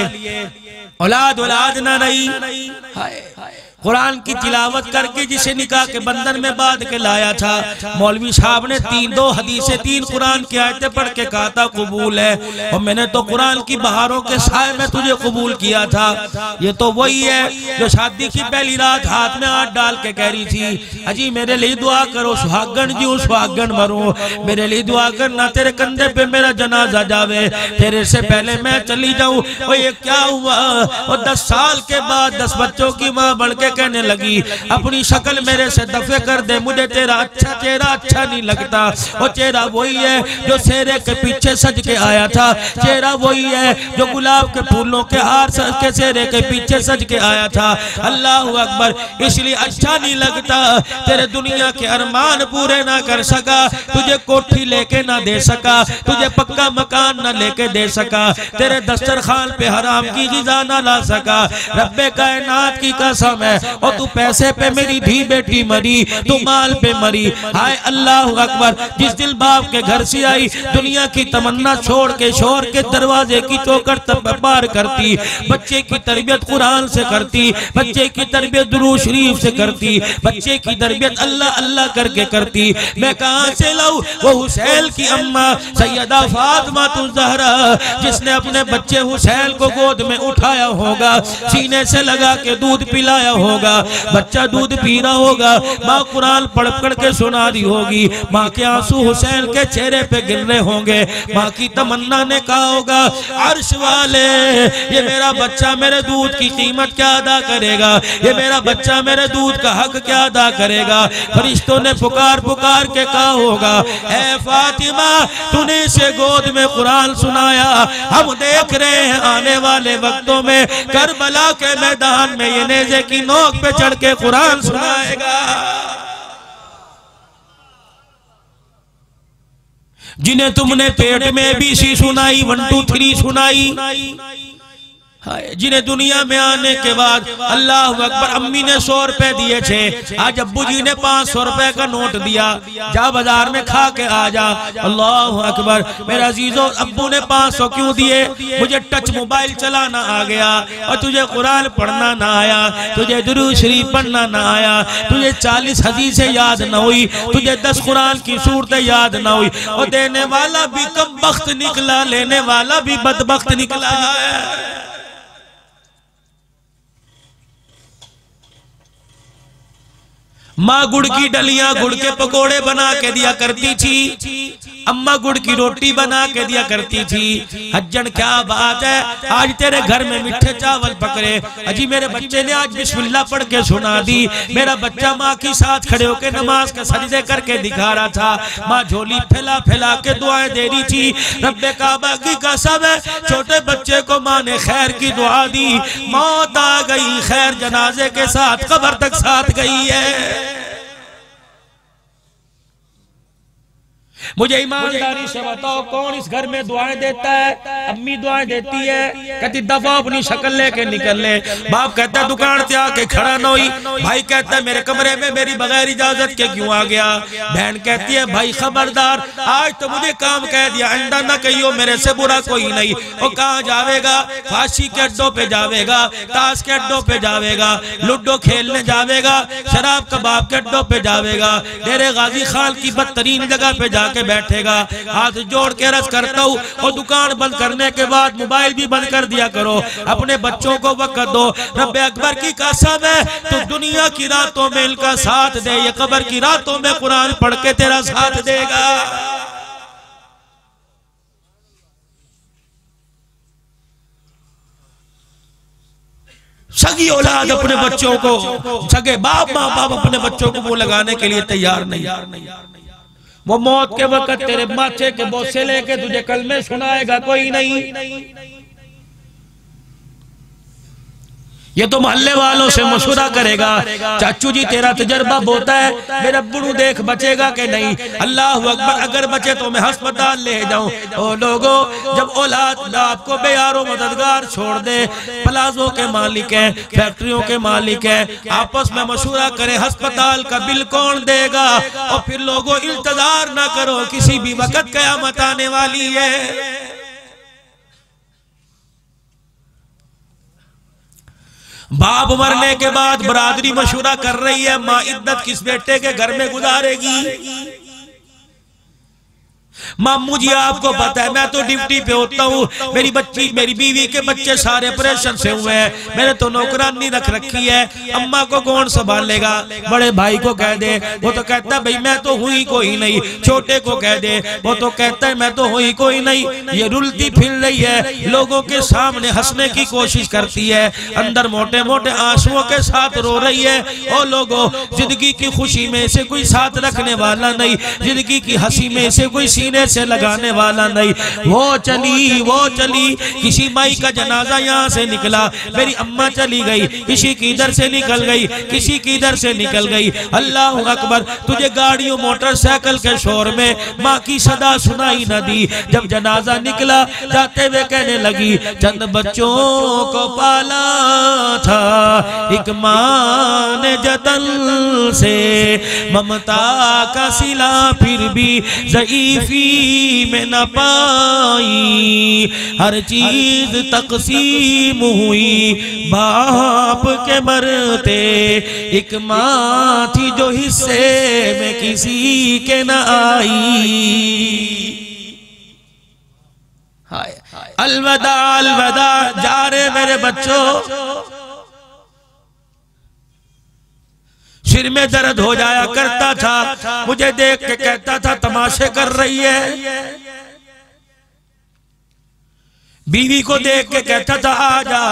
Speaker 1: औलाद ना रही। कुरान की तिलावत करके जिसे निकाह के बंधन में बांध के लाया था, मौलवी साहब ने 2 हदीसें 3 कुरान की आयतें पढ़ के कहा था कबूल है, और मैंने तो कुरान की बहारों के साए में तुझे कबूल किया था। ये तो वही है जो शादी की पहली रात हाथ में हाथ डाल के कह रही थी, अजी मेरे लिए दुआ करो, सुहागन जी सुहागन मरूं, मेरे लिए दुआ करना, तेरे कंधे पे मेरा जनाजा जावे, तेरे से पहले मैं चली जाऊं। और ये क्या हुआ? और 10 साल के बाद 10 बच्चों की माँ बढ़ के कहने लगी, अपनी शक्ल मेरे से दफे कर दे, मुझे तेरा चेहरा अच्छा नहीं लगता। और चेहरा वही है जो सेहरे के पीछे सज के आया था, चेहरा वही है जो गुलाब के फूलों के हार के सेहरे के पीछे सज के आया था। अल्लाह अकबर। इसलिए अच्छा नहीं लगता, तेरे दुनिया के अरमान पूरे ना कर सका, तुझे कोठी लेके ना दे सका, तुझे पक्का मकान ना लेके दे सका, तेरे दस्तरखान पे हराम की गिज़ा ना ला सका। रब्बे कायनात की कसम है, और तू पैसे पे मेरी धी बेटी मरी, तू माल पे मरी। हाय अल्लाह अकबर। जिस दिल बाप के घर से आई, दुनिया की तमन्ना छोड़ के शोर के दरवाजे की चौखट तक पार करती, बच्चे की तरबियत कुरान से करती, बच्चे की तरबियत दुरूद शरीफ से करती, बच्चे की तरबियत अल्लाह अल्लाह करके करती। मैं कहां से लाऊं? वो हुसैन की अम्मा सैयदा फातिमा ज़हरा, जिसने अपने बच्चे हुसैन को गोद में उठाया होगा, सीने से लगा के दूध पिलाया होगा, बच्चा दूध पी रहा होगा, माँ कुरान पढ़ पढ़ के सुना दी होगी, माँ के आंसू हुसैन के चेहरे पे गिर रहे होंगे, माँ की तमन्ना ने कहा होगा अर्श वाले ये मेरा बच्चा मेरे दूध की कीमत क्या अदा करेगा, ये मेरा बच्चा मेरे दूध का हक क्या अदा करेगा। फरिश्तों ने पुकार पुकार के कहा होगा ऐ फातिमा तूने इसे गोद में कुरान सुनाया, हम देख रहे हैं आने वाले वक्तों में करबला के मैदान में ये नेज़े की नोक पे चढ़ के कुरान सुनाएगा। जिन्हें तुमने पेट में ABC सुनाई 1 2 3 सुनाई, जिन्हें दुनिया में आने के बाद अल्लाह अकबर अम्मी ने 100 रुपए दिए थे, आज अब्बू जी ने 500 रुपए का नोट दिया, जा बाजार में खा के आ जा। अल्लाह अकबर मेरा अजीजों अब्बू ने 500 क्यों दिए, मुझे टच मोबाइल चलाना आ गया और तुझे कुरान पढ़ना ना आया, तुझे दुरूद शरीफ पढ़ना ना आया, तुझे 40 हदीसें याद ना हुई, तुझे 10 कुरान की सूरतें याद ना हुई, और देने वाला भी कमबख्त निकला, लेने वाला भी बदबख्त निकला है। माँ गुड़ की डलियां गुड़ के पकोड़े बना के दिया करती थी, अम्मा गुड़ की रोटी बना के दिया करती थी। हज्जन क्या बात है, आज तेरे घर में मीठे चावल पकड़े, अजी मेरे बच्चे ने आज बिस्मिल्लाह पढ़ के सुना दी, मेरा बच्चा माँ के साथ खड़े होकर नमाज का सजदे करके दिखा रहा था, माँ झोली फैला फैला के दुआएं दे रही थी। रब्बे काबा की कसम है छोटे बच्चे को माँ ने खैर की दुआ दी, मौत आ गई खैर जनाजे के साथ कब्र तक साथ गई है। मुझे ईमानदारी से बताओ कौन इस घर में दुआएं देता है? अम्मी दुआएं देती है, कहती दफा अपनी शक्ल लेके निकल ले। बाप कहता है दुकान से आके खड़ा न हुई, भाई कहता है मेरे कमरे में मेरी बगैर इजाजत के क्यों आ गया। बहन कहती है भाई खबरदार आज तो मुझे काम कह दिया, आइंदा न कहियो मेरे से बुरा कोई नहीं। वो कहाँ जावेगा? फांसी के अड्डों पे जावेगा, ताश के अड्डों पे जावेगा, लूडो खेलने जावेगा, शराब कबाब के अड्डों पे जावेगा, डेरे गाजी खान की बदतरीन जगह पे जाके बैठेगा। हाथ जोड़ के अर्ज करता हूँ और दुकान बंद करने के बाद मोबाइल भी बंद कर दिया करो, अपने बच्चों को वक्त दो। रब्बे अकबर की कसम है तो दुनिया की रातों में इनका साथ दे, ये कब्र की रातों में कुरान पढ़ के तेरा साथ देगा। सगी औलाद अपने बच्चों को, सगे बाप माँ बाप अपने बच्चों को वो लगाने के लिए तैयार नहीं। वो मौत के वक्त तेरे माथे के बोसे लेके तुझे कलमे सुनाएगा कोई नहीं। ये तो मोहल्ले वालों से मशवरा करेगा, चाचू जी तेरा तजर्बा होता है, मेरा बुढ़ू देख बचेगा कि नहीं। अल्लाह अकबर, अगर बचे तो मैं अस्पताल ले जाऊं। ओ लोगों, जब औलाद आपको बेयारो मददगार छोड़ दे, प्लाजो के मालिक है, फैक्ट्रियों के मालिक है, आपस में मशवरा करें अस्पताल का बिल कौन देगा। और फिर लोगों इंतजार ना करो, किसी भी वक्त कयामत आने वाली है। बाप मरने के बाद बरादरी मशवरा कर रही है, माँ इद्दत किस बेटे के घर में गुजारेगी। मामू जी आपको पता है मैं तो ड्यूटी पे होता हूँ, मेरी बच्ची मेरी बीवी के बच्चे सारे ऑपरेशन से हुए हैं, मैंने तो नौकरानी रख रखी है, अम्मा को कौन संभालेगा। बड़े भाई को कह दे, वो तो कहता है भाई मैं तो हुई कोई नहीं। छोटे को कह दे, वो तो कहता है मैं तो हुई कोई नहीं। ये रुलती फिर रही है, लोगों के सामने हंसने की कोशिश करती है, अंदर मोटे मोटे आंसुओं के साथ रो रही है। ओ लोगों, जिंदगी की खुशी में से कोई साथ रखने वाला नहीं, जिंदगी की हंसी में से कोई सीने से लगाने वाला नहीं। वो चली किसी माई का जनाजा यहाँ से निकला, मेरी अम्मा चली गई, किसी की इधर से निकल गई, किसी की इधर से निकल गई। अल्लाह अकबर, तुझे गाड़ियों मोटरसाइकिल के शोर में माँ की सदा सुनाई न दी। जब जनाजा निकला जाते हुए कहने लगी, चंद बच्चों को पाला था एक माँ ने जतन से, ममता का सिला फिर भी ज़ईफी में न पाई, हर चीज तकसीम हुई बाप के मरते, एक माँ थी जो हिस्से में किसी के न आई। हाय अलविदा अलविदा, जा रहे मेरे बच्चों। सिर में दर्द हो जाया करता था, मुझे देख के कहता था तमाशे कर रही है। बीवी को देख के कहता था आजा,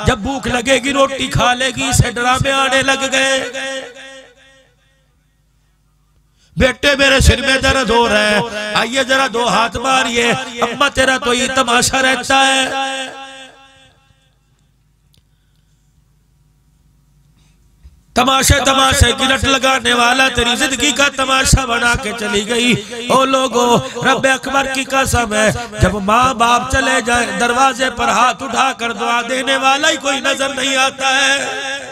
Speaker 1: जब भूख लगेगी रोटी खा लेगी। से ड्रामे आने लग गए। बेटे मेरे सिर में दर्द हो रहा है, आइए जरा दो हाथ मारिए। अम्मा तेरा तो ये तमाशा रहता है। तमाशे तमाशे की रट लगाने वाला तेरी जिंदगी का तमाशा बना के चली गई। ओ लोगो, रब अकबर की कसम है, जब माँ बाप चले जाए दरवाजे पर हाथ उठाकर दुआ देने वाला ही कोई नजर नहीं आता है।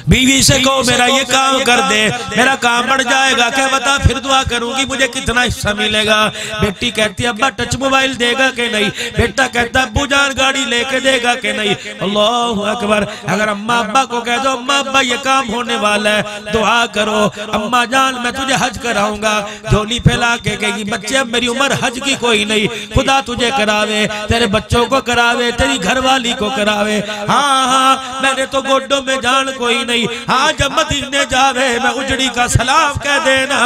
Speaker 1: बीवी से कहो मेरा ये काम कर दे, मेरा काम बढ़ जाएगा। क्या बता फिर दुआ करूंगी, मुझे कितना हिस्सा मिलेगा। बेटी कहती है अब्बा टच मोबाइल देगा कि नहीं। बेटा कहता है अब्बू जान गाड़ी लेके देगा कि नहीं। अल्लाहु अकबर। अगर अम्मा अब्बा को कह दो अम्मा अब्बा ये काम होने वाला है, दुआ करो। अम्मा जान मैं तुझे हज कराऊंगा। झोली फैला के कहेगी बच्चे अब मेरी उम्र हज की कोई नहीं, खुदा तुझे करावे, तेरे बच्चों को करावे, तेरी घरवाली को करावे। हाँ हाँ मैंने तो गोड्डों में जान कोई नहीं। हाँ जब मदीने जावे मैं उजड़ी का सलाम कह देना।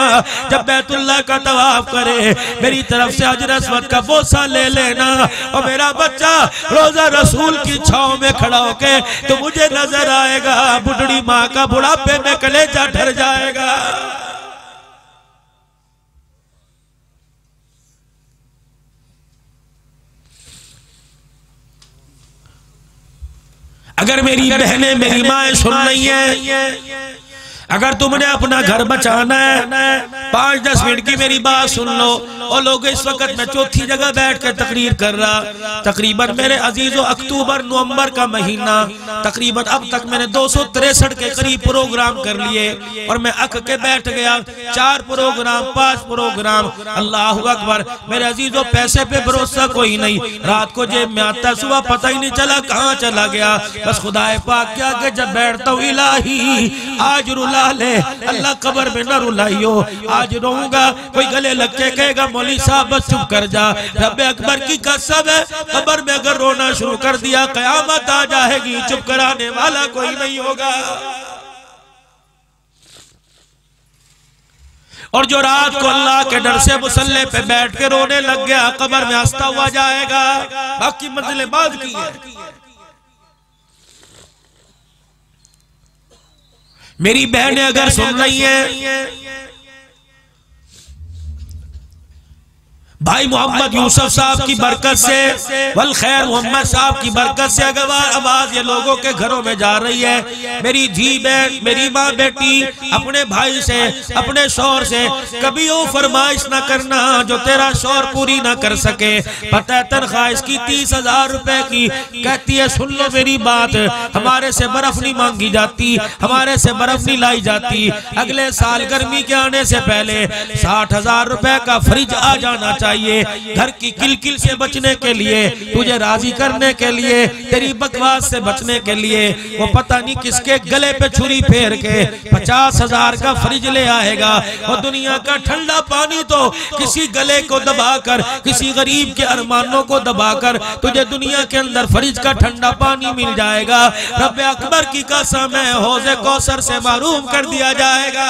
Speaker 1: जब बैतुल्लाह का तवाफ करे मेरी तरफ से हजर अस्वद का बोसा ले लेना। और मेरा बच्चा रोजा रसूल की छांव में खड़ा होके तो मुझे नजर आएगा। बुढ़ड़ी माँ का बुढ़ापे में कलेजा ठर जाएगा। अगर मेरी बहनें मेरी माएँ सुन रही हैं, अगर तुमने अपना घर बचाना है 5-10 मिनट की मेरी बात सुन लो। और लोग इस वक्त मैं चौथी जगह बैठ कर तकरीर कर रहा। तकरीबन मेरे अजीजों अक्टूबर नवंबर का महीना तकरीबन अब तक मैंने 263 के करीब प्रोग्राम कर लिए। और मैं अक के बैठ गया 4 प्रोग्राम 5 प्रोग्राम। अल्लाह अकबर। मेरे अजीजों पैसे पे भरोसा कोई नहीं। रात को जेब में आता सुबह पता ही नहीं चला कहाँ चला गया। बस खुदाए पाक के आगे जब बैठता हूँ इलाही आज रुला ले, अल्लाह कब्र में न रुलाइयो। आज रोऊंगा कोई गले लग के कहेगा मौली साहब बस चुप कर जा। रब अकबर की कसम है कब्र में अगर रोना शुरू कर दिया कयामत आ जाएगी, चुप कराने वाला कोई नहीं होगा। और जो रात को अल्लाह के डर से मुसल्ले पे बैठ के रोने लग गया कब्र में हंसता हुआ जाएगा। बाकी मंजिलें बाद की है। मेरी बहनें अगर सुन रही हैं, भाई मोहम्मद यूसुफ साहब की बरकत से वल खैर मोहम्मद साहब की बरकत से अगर आवाज ये लोगों के घरों में जा रही है। मेरी जी बहन मेरी माँ बेटी अपने भाई से अपने शौहर से कभी वो फरमाइश ना करना जो तेरा शौहर पूरी ना कर सके। पता है तनख्वाह इसकी 30,000 रुपए की। कहती है सुन लो मेरी बात, हमारे से बर्फ नहीं मांगी जाती, हमारे से बर्फ नहीं लाई जाती। अगले साल गर्मी के आने से पहले 60,000 रुपए का फ्रिज आ जाना चाहिए। घर की किलकिल से बचने के लिए, तुझे राजी करने के लिए, तेरी बकवास से बचने के लिए वो पता नहीं किसके गले पे छुरी फेर के 50,000 का फ्रिज ले आएगा। और दुनिया का ठंडा पानी तो किसी गले को दबाकर किसी गरीब के अरमानों को दबाकर तुझे दुनिया के अंदर फ्रिज का ठंडा पानी मिल जाएगा। रब अकबर की कसम है हौज़े कौसर से महरूम कर दिया जाएगा।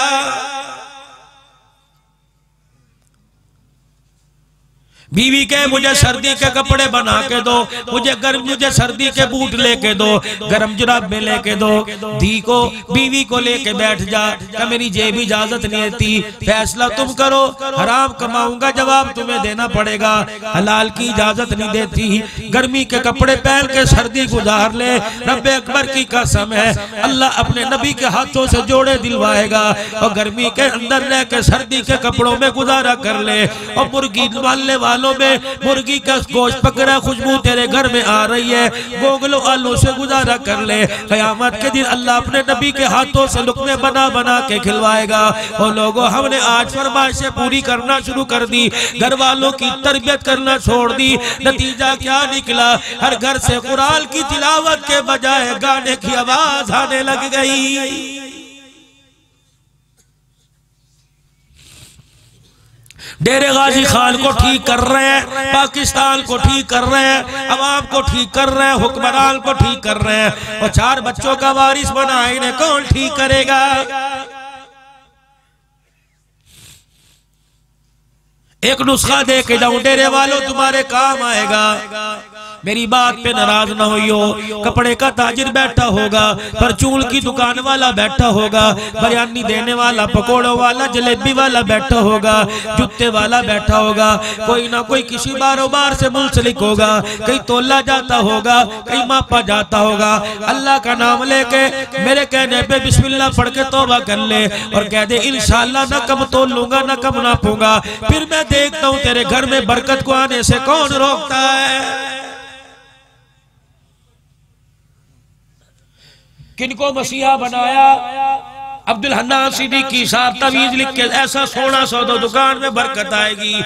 Speaker 1: बीवी के मुझे सर्दी के कपड़े बना के दो, मुझे सर्दी के बूट लेके दो, गर्म जुराबे लेके दो। धी को बीवी को लेके बैठ जा क्या मेरी जेब इजाजत नहीं देती, फैसला तुम करो, हराम कमाऊंगा जवाब तुम्हें देना पड़ेगा, हलाल की इजाजत नहीं देती। गर्मी के कपड़े पहन के सर्दी गुजार ले। रब्बे अकबर की कसम है अल्लाह अपने नबी के हाथों से जोड़े दिलवाएगा और गर्मी के अंदर रह के सर्दी के कपड़ों में गुजारा कर ले। और मुर्गी मारने वाले में मुर्गी का गोश्त पकड़ा खुशबू तेरे घर में आ रही है, गोगलो आलू से गुजारा कर ले। क़यामत के दिन अल्लाह अपने नबी के हाथों से लुक़मे बना बना के खिलवाएगा। और लोगों हमने आज फरमाइशें पूरी करना शुरू कर दी, घर वालों की तरबियत करना छोड़ दी। नतीजा क्या निकला, हर घर से कुरान की तिलावत के बजाय गाने की आवाज आने लग गई। डेरे गाजी खान को ठीक कर रहे हैं, पाकिस्तान को ठीक कर रहे हैं, अवाम को ठीक कर रहे हैं, हुक्मरान को ठीक कर रहे हैं, और 4 बच्चों का वारिस बना है, इन्हें कौन ठीक करेगा? एक नुस्खा दे के जाऊं डेरे वालों, तुम्हारे काम आएगा। मेरी बात पे नाराज ना होइयो। कपड़े का ताजिर बैठा होगा, परचून की दुकान वाला बैठा होगा, बिरयानी देने वाला, पकोड़ों वाला, जलेबी वाला बैठा होगा, जूते वाला बैठा होगा, कोई ना कोई किसी बारोबार से मुंसलिक होगा, कहीं तोला जाता होगा, कहीं मापा जाता होगा। अल्लाह का नाम लेके मेरे कहने पे बिस्मिल्लाह पढ़ के तौबा कर ले और कह दे इंशाअल्लाह ना कम तोल लूंगा ना कम नापूंगा, फिर मैं देखता हूं तेरे घर में बरकत को आने से कौन रोकता है। किनको मसीहा बनाया? अब्दुल हन्नान सिद्दीकी साहब तवीज लिख के ऐसा सोना सौदा दुकान में बरकत आएगी।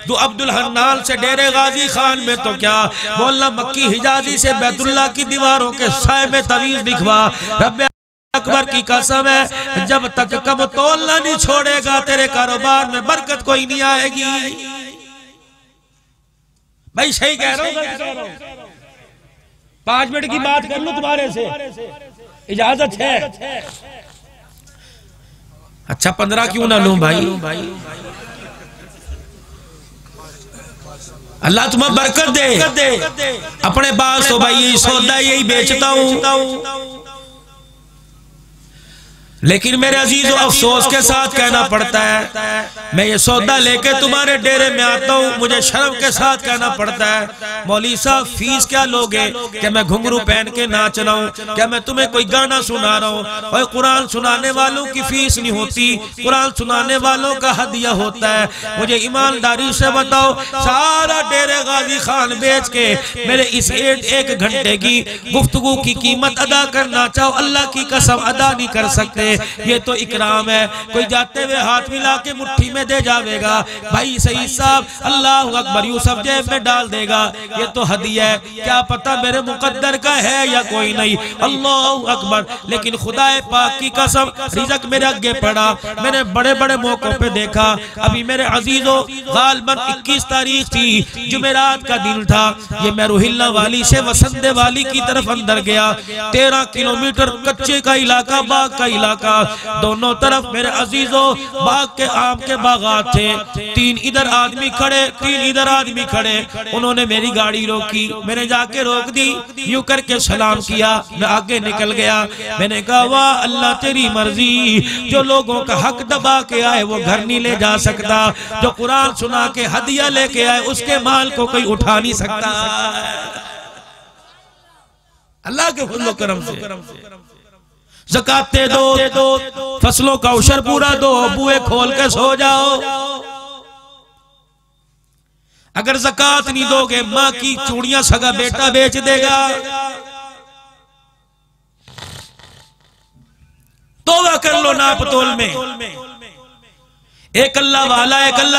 Speaker 1: तो अब्दुल हन्नान से डेरे गाजी खान में तो क्या, मौलाना मक्की हिजाजी से बैतुल्लाह की दीवारों के साए में तवीज लिखवा। रब्बे अकबर की कसम है, जब तक कम तोलना नहीं छोड़ेगा तेरे कारोबार में बरकत कोई नहीं आएगी। भाई सही कह रहा हूं। 5 मिनट की बात कर लूं तुम्हारे से, इजाजत है? अच्छा 15 क्यों ना लूं भाई? अल्लाह तुम्हें बरकत दे। अपने पास तो भाई यही सौदा यही बेचता हूं, लेकिन मेरे अजीजों अफसोस के साथ कहना पड़ता है, मैं ये सौदा लेके तुम्हारे डेरे में आता हूँ, मुझे शर्म के साथ कहना पड़ता है मौलवी साहब फीस क्या लोगे? क्या मैं घुंघरू पहन के नाच रहा हूँ? क्या मैं तुम्हें कोई गाना सुना रहा हूँ? और कुरान सुनाने वालों की फीस नहीं होती, कुरान सुनाने वालों का हदिया होता है। मुझे ईमानदारी से बताओ, सारा डेरे गाजी खान बेच के मेरे इस 1 घंटे की गुफ्तगू की कीमत अदा करना चाहो, अल्लाह की कसम अदा नहीं कर सकते। ये तो इकराम है, कोई जाते हुए हाथ मिला के मुट्ठी में दे जाएगा, भाई सही साहब अल्लाह अकबर यूसुफ जेब में डाल देगा, ये तो हदिया है, क्या पता मेरे मुकद्दर का है या कोई नहीं, अल्लाह अकबर। लेकिन खुदाए पाक की कसम रिज़्क मेरे आगे पड़ा, मैंने बड़े बड़े मौकों पे देखा। अभी मेरे अजीजों गालबन 21 तारीख थी, जुमेरात का दिन था, ये मैं रोहिल्ला वाली से वसंदे वाली की तरफ अंदर गया। 13 किलोमीटर कच्चे का इलाका, बाग का इलाका, दोनों तरफ मेरे अजीजों बाग के आम के बागात थे। 3 इधर आदमी खड़े, 3 इधर आदमी खड़े। उन्होंने मेरी गाड़ी रोकी, मैंने जाके रोक दी, यूं करके सलाम किया, मैं आगे निकल गया। मैंने कहा वाह अल्लाह तेरी मर्जी, जो लोगों का हक दबा के आए वो घर नहीं ले जा सकता, जो कुरान सुना के हदिया लेके आए उसके माल को कोई उठा नहीं सकता। अल्लाह के फजल करम से ज़कात दो, फसलों का उशर पूरा दो, बुए खोल के सो जाओ। अगर ज़कात नहीं दोगे माँ की चूड़ियां सगा बेटा बेच देगा। तौबा कर लो नाप तोल में। एक अल्लाह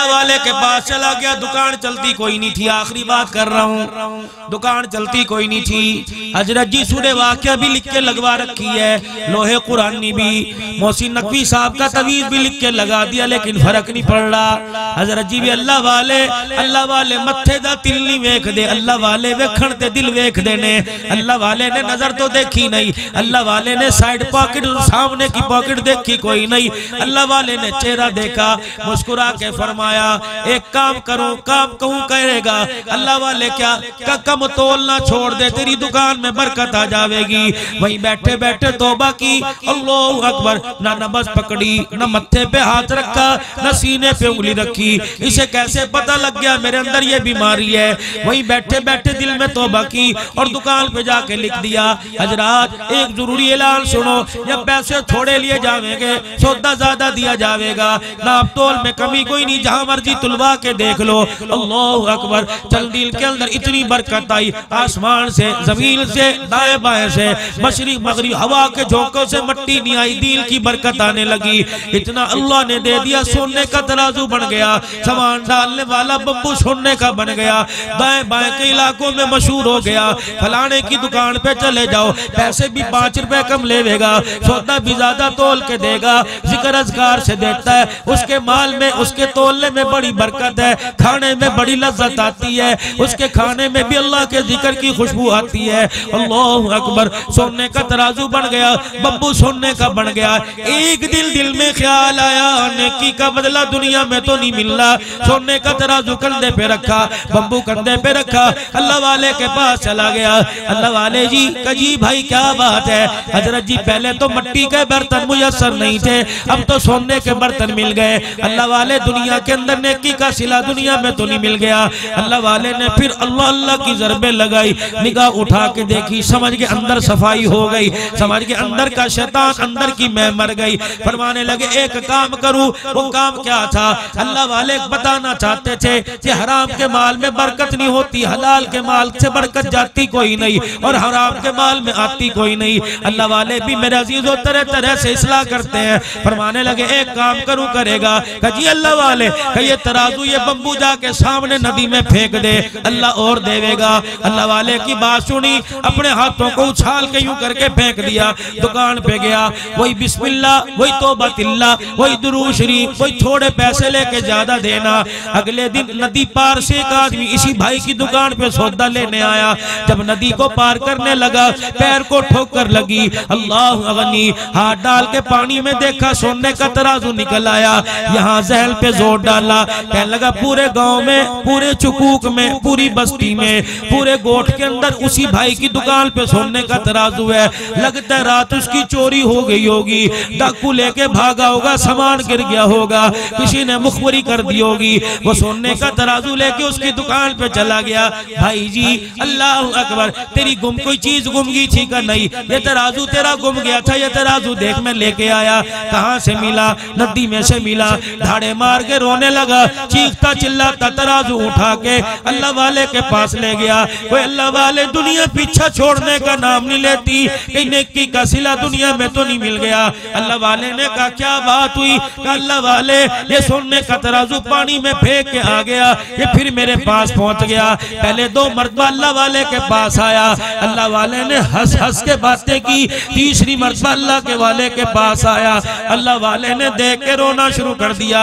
Speaker 1: वाले के पास चला गया, दुकान चलती कोई नहीं थी, आखिरी बात कर रहा हूँ, दुकान चलती कोई नहीं थी। हजरत जी सूरह वाक़िया भी लिख के लगवा रखी है, लोहे कुरानी भी, मोहसिन नकवी साहब का तवीज भी लिख के लगा दिया, लेकिन फर्क नहीं पड़ रहा। हजरत जी भी अल्लाह वाले मत्थे दा तिल नहीं वेख दे, अल्लाह वाले वेखण ते दिल वेख देने। अल्लाह वाले ने नजर तो देखी नहीं, अल्लाह वाले ने साइड पॉकेट सामने की पॉकेट देखी कोई नहीं, अल्लाह वाले ने चेहरा देखा, मुस्कुरा के फरमाया एक काम करो, काम कहूं करेगा अल्लाह वाले क्या कम तोलना छोड़ दे, तेरी दुकान में बरकत आ जाएगी। वहीं बैठे बैठे तौबा की, अल्लाह अकबर, ना नमाज पकड़ी, ना मत्थे पे हाथ रखा, ना सीने पे उंगली रखी। इसे कैसे पता लग गया मेरे अंदर ये बीमारी है? वहीं बैठे बैठे दिल में तौबा की और दुकान पे जाके लिख दिया, हजरात एक जरूरी ऐलान सुनो, या पैसे थोड़े लिए जाएंगे, सौदा ज्यादा दिया जाएगा, ना तोल में कमी कोई नहीं, जहां मर्जी तुलवा के देख लो। अल्लाह अकबर। चल दिल के अंदर इतनी बरकत आई, आसमान से, जमीन से, दाएं बाएं से, मशरिक मगरिब, हवा के झोंकों से मट्टी नहीं आई, दिल की बरकत आने लगी। इतना अल्लाह ने दे दिया, सोने का तराजू बन गया, सामान डालने वाला बम्बू सोने का बन गया, दाएं बाएं के इलाकों में मशहूर हो गया। फलाने की दुकान पे चले जाओ, पैसे भी 5 रुपए कम लेगा, सौदा भी ज्यादा तोल के देगा, जिक्र अज़कार से देता है, उसके माल में, उसके तोलने में बड़ी बरकत है, खाने में बड़ी लज्जत आती है, उसके खाने में भी अल्लाह के जिक्र की खुशबू आती है। अल्लाहु अकबर। सोने का तराजू बन गया, बब्बू सोने का बन गया। एक दिल में ख्याल आया, नेकी का बदला दुनिया में तो नहीं मिल रहा। सोने का तराजू कंधे पे रखा, बब्बू कंधे पे रखा, अल्लाह वाले के पास चला गया। अल्लाह वाले जी कजी भाई क्या बात है? हजरत जी पहले तो मिट्टी के बर्तन मुयस्सर नहीं थे, अब तो सोने के बर्तन मिल गए। अल्लाह वाले दुनिया के अंदर नेकी का सिला दुनिया में तो नहीं मिल गया। अल्लाह वाले ने फिर अल्लाह अल्लाह की ज़रबे लगाई, निगाह उठा के देखी, समझ के अंदर सफाई हो गई, समझ के अंदर का शैतान अंदर की मैं मर गई। फरमाने लगे एक काम करूं। वो काम क्या था? अल्लाह वाले बताना चाहते थे कि हराम के माल में बरकत नहीं होती, हलाल के माल से बरकत जाती कोई नहीं और हराम के माल में आती कोई नहीं। अल्लाह वाले भी मेरे अजीजों तरह तरह से इस्लाह करते हैं। फरमाने लगे एक काम करूं, करेगा? जी अल्लाह वाले ये तराजू ये बम्बू जाके सामने नदी में फेंक दे, अल्लाह और देवेगा। अल्लाह वाले की बात सुनी, अपने हाथों को उछाल के यूं करके फेंक दिया। दुकान पे गया, वही बिस्मिल्लाह, वही तौबतिल्लाह, वही दुरूद शरीफ, वही थोड़े पैसे लेके ज्यादा देना। अगले दिन नदी पार से एक आदमी इसी भाई की दुकान पे सौदा लेने आया। जब नदी को पार करने लगा, पैर को ठोकर लगी। अल्लाह अगनी, हाथ डाल के पानी में देखा, सोने का तराजू निकल आया। यहाँ जहल पे जोर डाला, कहने लगा पूरे गांव में, पूरे चुकूक में, पूरी बस्ती में, पूरे गोठ के अंदर उसी भाई की दुकान पे सोने का तराजू है। लगता है रात उसकी चोरी हो गई होगी, डाकू लेके भागा होगा, सामान गिर गया होगा, किसी ने मुखबरी कर दी होगी। वो सोने का तराजू लेके उसकी दुकान पे चला गया। भाई जी अल्लाह अकबर, तेरी गुम कोई चीज गुम गई थी का? नहीं, ये तराजू तेरा गुम गया था, ये तराजू देख मैं लेके आया। कहाँ से मिला? नदी में से मिला। धाड़े मार के रोने लगा, चीखता चिल्लाता तराजू उठा के अल्लाह वाले के पास ले गया। वो अल्लाह वाले दुनिया पीछा छोड़ने का नाम नहीं लेती, कि नेकी का सिला दुनिया में तो नहीं मिल गया। अल्लाह वाले ने कहा क्या बात हुई? अल्लाह वाले ये सोने का तराजू पानी में फेंक के आ गया, ये फिर मेरे पास पहुंच गया। पहले 2 मरतबा अल्लाह वाले के पास आया, अल्लाह वाले ने हंस हंस के बातें की। तीसरी मरतबा अल्लाह के वाले के पास आया, अल्लाह वाले ने देख के रोना शुरू कर दिया।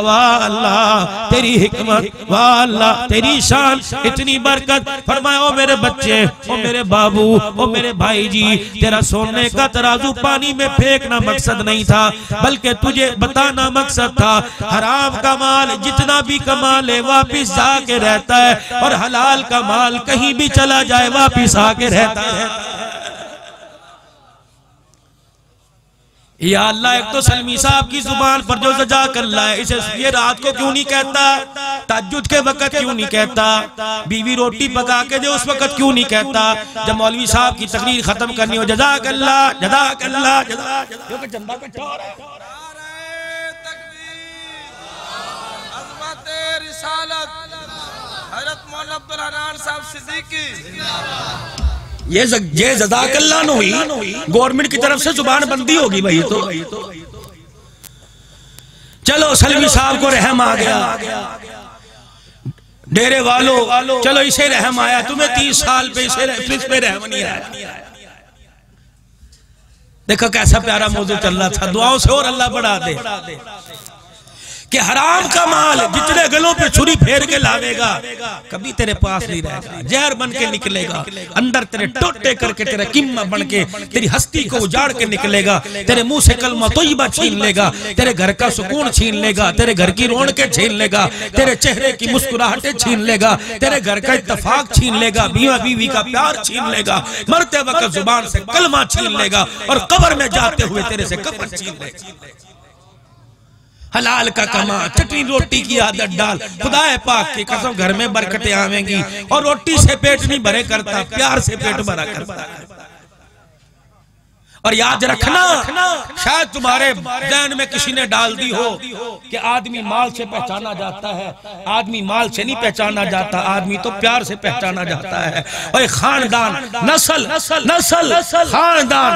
Speaker 1: वाह अल्लाह तेरी हिकमत, वाह अल्लाह तेरी शान, इतनी बरकत। फरमाया ओ मेरे बच्चे, ओ मेरे बाबू, ओ मेरे भाई जी, तेरा सोने का तराजू पानी में फेंकना मकसद नहीं था, बल्कि तुझे बताना मकसद था। हराम का माल जितना भी कमा ले वापिस जाके रहता है, और हलाल का माल कहीं भी चला जाए वापिस आके रहता है। या अल्लाह, एक तो सलमी साहब की जुबान पर जो जज़ाकल्लाह है, इसे ये रात को क्यों नहीं कहता? तहज्जुद के वक्त क्यों नहीं कहता? बीवी रोटी पका के दे उस वक्त क्यों नहीं कहता? जब मौलवी साहब की तकरीर खत्म करनी हो, जज़ाकल्लाह जज़ाकल्लाह जज़ाकल्लाह। ये जज़ाकल्लाह न हुई, गवर्नमेंट की तरफ से जुबान बंदी होगी भाई। तो चलो सलमी साहब को रहम आ गया, डेरे वालों चलो इसे रहम आया, तुम्हें 30 साल पे इस पे रहम नहीं आया। देखो कैसा प्यारा मौजूद चल रहा था, दुआओं से और अल्लाह बढ़ा दे कि हराम का माल जितने गलों पे छुरी फेर के लावेगा कभी तेरे पास नहीं रहेगा, जहर बन के निकलेगा, अंदर तेरे टोटे करके तेरे किम्मा बन के तेरी हस्ती को उजाड़ के निकलेगा, तेरे मुंह से कलमा तोयबा छीन लेगा, तेरे घर का सुकून छीन लेगा, तेरे घर की रौनकें छीन लेगा, तेरे चेहरे की मुस्कुराहटें छीन लेगा, तेरे घर का इत्तेफाक छीन लेगा, बीवी बीवी का प्यार छीन लेगा, मरते वक्त जुबान से कलमा छीन लेगा, और कब्र में जाते हुए तेरे से कफन छीन लेगा। हलाल का कमा, चटनी रोटी की आदत डाल, खुदाए पाक की कसम घर में बरकतें आवेंगी। और रोटी से पेट नहीं भरे करता, प्यार से पेट भरा करता है। और याद रखना, शायद तुम्हारे ज़हन में किसी ने डाल दी हो कि आदमी माल से पहचाना जाता है। आदमी माल से नहीं पहचाना जाता, आदमी तो प्यार से पहचाना जाता है। और खानदान, नस्ल खानदान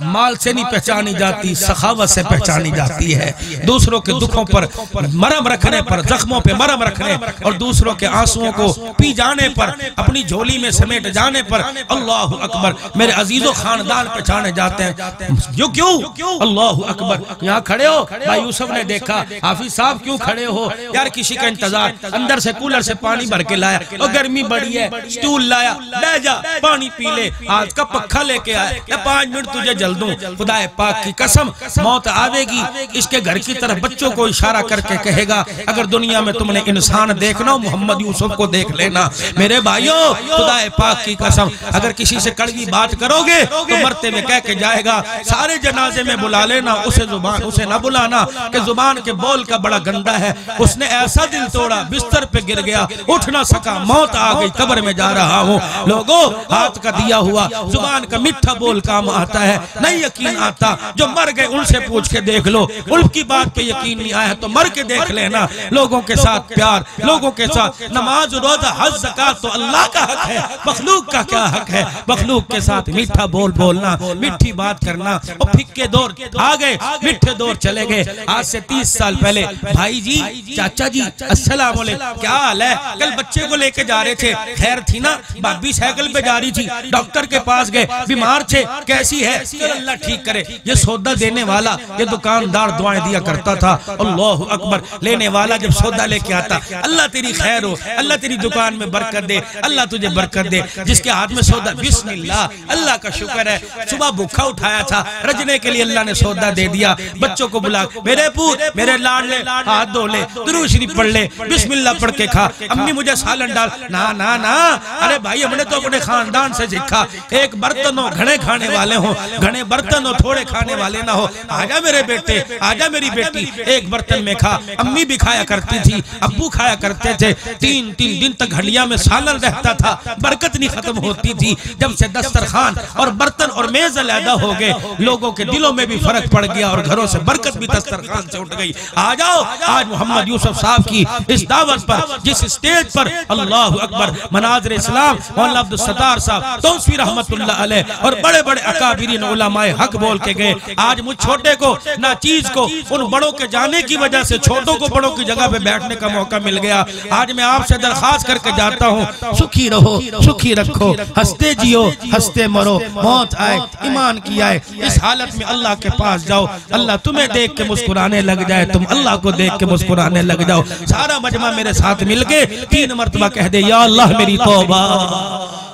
Speaker 1: माल से नहीं पहचानी जाती, सखावत से पहचानी जाती है। दूसरों के दुखों पर मरहम रखने पर, जख्मों पे मरहम रखने और दूसरों के आंसुओं को पी जाने पर, अपनी झोली में समेट जाने पर, अल्लाह अकबर, मेरे अजीजों खानदान पहचाने जाते जाते हैं। जो क्यों? अल्लाह अकबर, यहाँ खड़े हो। भाई यूसुफ ने देखा, हाफिज साहब क्यों खड़े हो यार, किसी का इंतजार। अंदर से कूलर से पानी भर के लाया, और गर्मी बड़ी है, स्टूल लाया, ले जा पानी पी ले। आज का पक्का लेके आया, 5 मिनट तुझे जल दूं। खुदाए पाक की कसम, मौत आवेगी, इसके घर की तरफ बच्चों को इशारा करके कहेगा, अगर दुनिया में तुमने इंसान देखना हो मोहम्मद यूसुफ को देख लेना। मेरे भाइयों, खुदाए पाक की कसम, अगर किसी से कड़वी बात करोगे तो मरते में कह के जाएगा, सारे जनाजे में बुला लेना, उसे ना बुलाना कि जुबान के बोल का बड़ा गंदा है। उसने ऐसा दिल तोड़ा, बिस्तर पे गिर गया, उठ ना सका, मौत आ गई, कब्र में जा रहा हूँ। लोगों, हाथ का दिया हुआ जुबान का मीठा बोल काम आता है, नहीं यकीन आता। जो मर गए उनसे पूछ के देख लो, उनकी बात पे यकीन नहीं आया तो मर के देख लेना। लोगों के साथ प्यार, लोगों के साथ नमाज, रोजा, हज, ज़कात तो अल्लाह का हक है, मखलूक का क्या हक है? मखलूक के साथ मीठा बोल बोलना, मीठी बात करना। और फिक्के दौर आ गए, मीठे दौर चले गए। आज से 30 साल पहले भाई जी, चाचा जी, अस्सलाम वालेकुम, क्या हाल है? कल बच्चे को लेके जा रहे थे, खैर थी ना, भाभी साइकिल पे जा रही थी, डॉक्टर के पास गए, बीमार थे, कैसी है? चलो अल्लाह ठीक करे। ये सौदा देने वाला, ये दुकानदार दुआएं दिया करता था। अल्लाह अकबर, लेने वाला जब सौदा लेके आता, अल्लाह तेरी खैर हो, अल्लाह तेरी दुकान में बरकत दे, अल्लाह तुझे बरकत दे। जिसके हाथ में सौदा, बिस्मिल्लाह, अल्लाह का शुक्र है, सुबह भूखा उठाया था, रजने के लिए अल्लाह ने सौदा दे दिया। बच्चों को बुला, मेरे पूत, मेरे लाडले, हाथ धो ले, दुरूद शरीफ पढ़ ले, बिस्मिल्लाह पढ़ के खा। अम्मी मुझे सालन डाल, ना ना ना, अरे भाई हमने तो अपने खानदान से सीखा, एक बर्तन हो घने खाने वाले हो, घने बर्तन हो थोड़े खाने वाले ना हो। आजा मेरे बेटे, आजा मेरी बेटी, एक बर्तन में खा। अम्मी भी खाया करती थी, अब्बू खाया करते थे, 3-3 दिन तक हंडिया में सालन रहता था, बरकत नहीं खत्म होती थी। जब से दस्तरखान और बर्तन और मेज अलहदा हो गए, लोगों के दिलों में भी फर्क पड़ गया और घरों से बरकत भी दस्तरखान से उठ गई। आ जाओ, आज मोहम्मद यूसुफ साहब की इस दावत पर, जिस स्टेज पर अल्लाह अकबर मनाज़िर इस्लाम मौलाना अब्दुल सत्तार साहब तौसीफी रहमतुल्लाह अलैह और बड़े बड़े अकाबिरीन उलमाए हक बोल के गए। आज मुझ छोटे को, ना चीज को, उन बड़ों के जाने की वजह से छोटों को बड़ों की जगह पे बैठने का मौका मिल गया। आज मैं आपसे दरखास्त करके जाता हूँ, सुखी रहो, सुखी रखो, हंसते जियो, हंसते मरो, मौत आए ईमान की आए, इस हालत में अल्लाह के पास जाओ, अल्लाह तुम्हें देख के मुस्कुराने लग जाए, तुम अल्लाह को देख के मुस्कुराने लग जाओ। सारा मजमा मेरे साथ मिलके 3 मरतबा कह दे, या अल्लाह मेरी तौबा,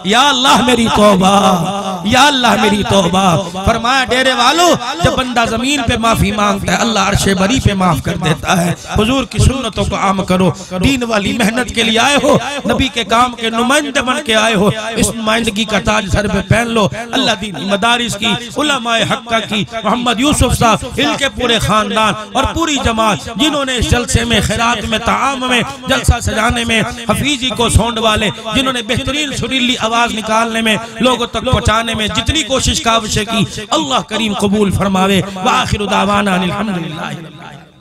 Speaker 1: या अल्लाह मेरी तौबा, या अल्लाह मेरी तौबा। फरमाया डेरे वालों, जब बंदा जमीन पे माफी मांगता है अल्लाह अर्शे बरी पे माफ कर देता है। हुजूर की सुन्नतों को आम करो, दीन वाली मेहनत के लिए आए हो, नबी के काम के नुमाइंदे बन के आए हो, इस नुमाइंदगी का ताज सर पे पहन लो। अल्लाह दीन मदारिस की, उलमाए हक्का की, मोहम्मद यूसुफ साहब, इनके पूरे खानदान और पूरी जमात, जिन्होंने इस जलसे में, खैरात में, ताआम में, जलसा सजाने में, हफीजी को सौंड वाले, जिन्होंने बेहतरीन सुरीली आवाज निकालने में, लोगों तक पहुंचाने में जितनी कोशिश काविश की, अल्लाह करीम कबूल फरमावे। व आखिरु दावाना अनिल हम्दुलिल्लाह।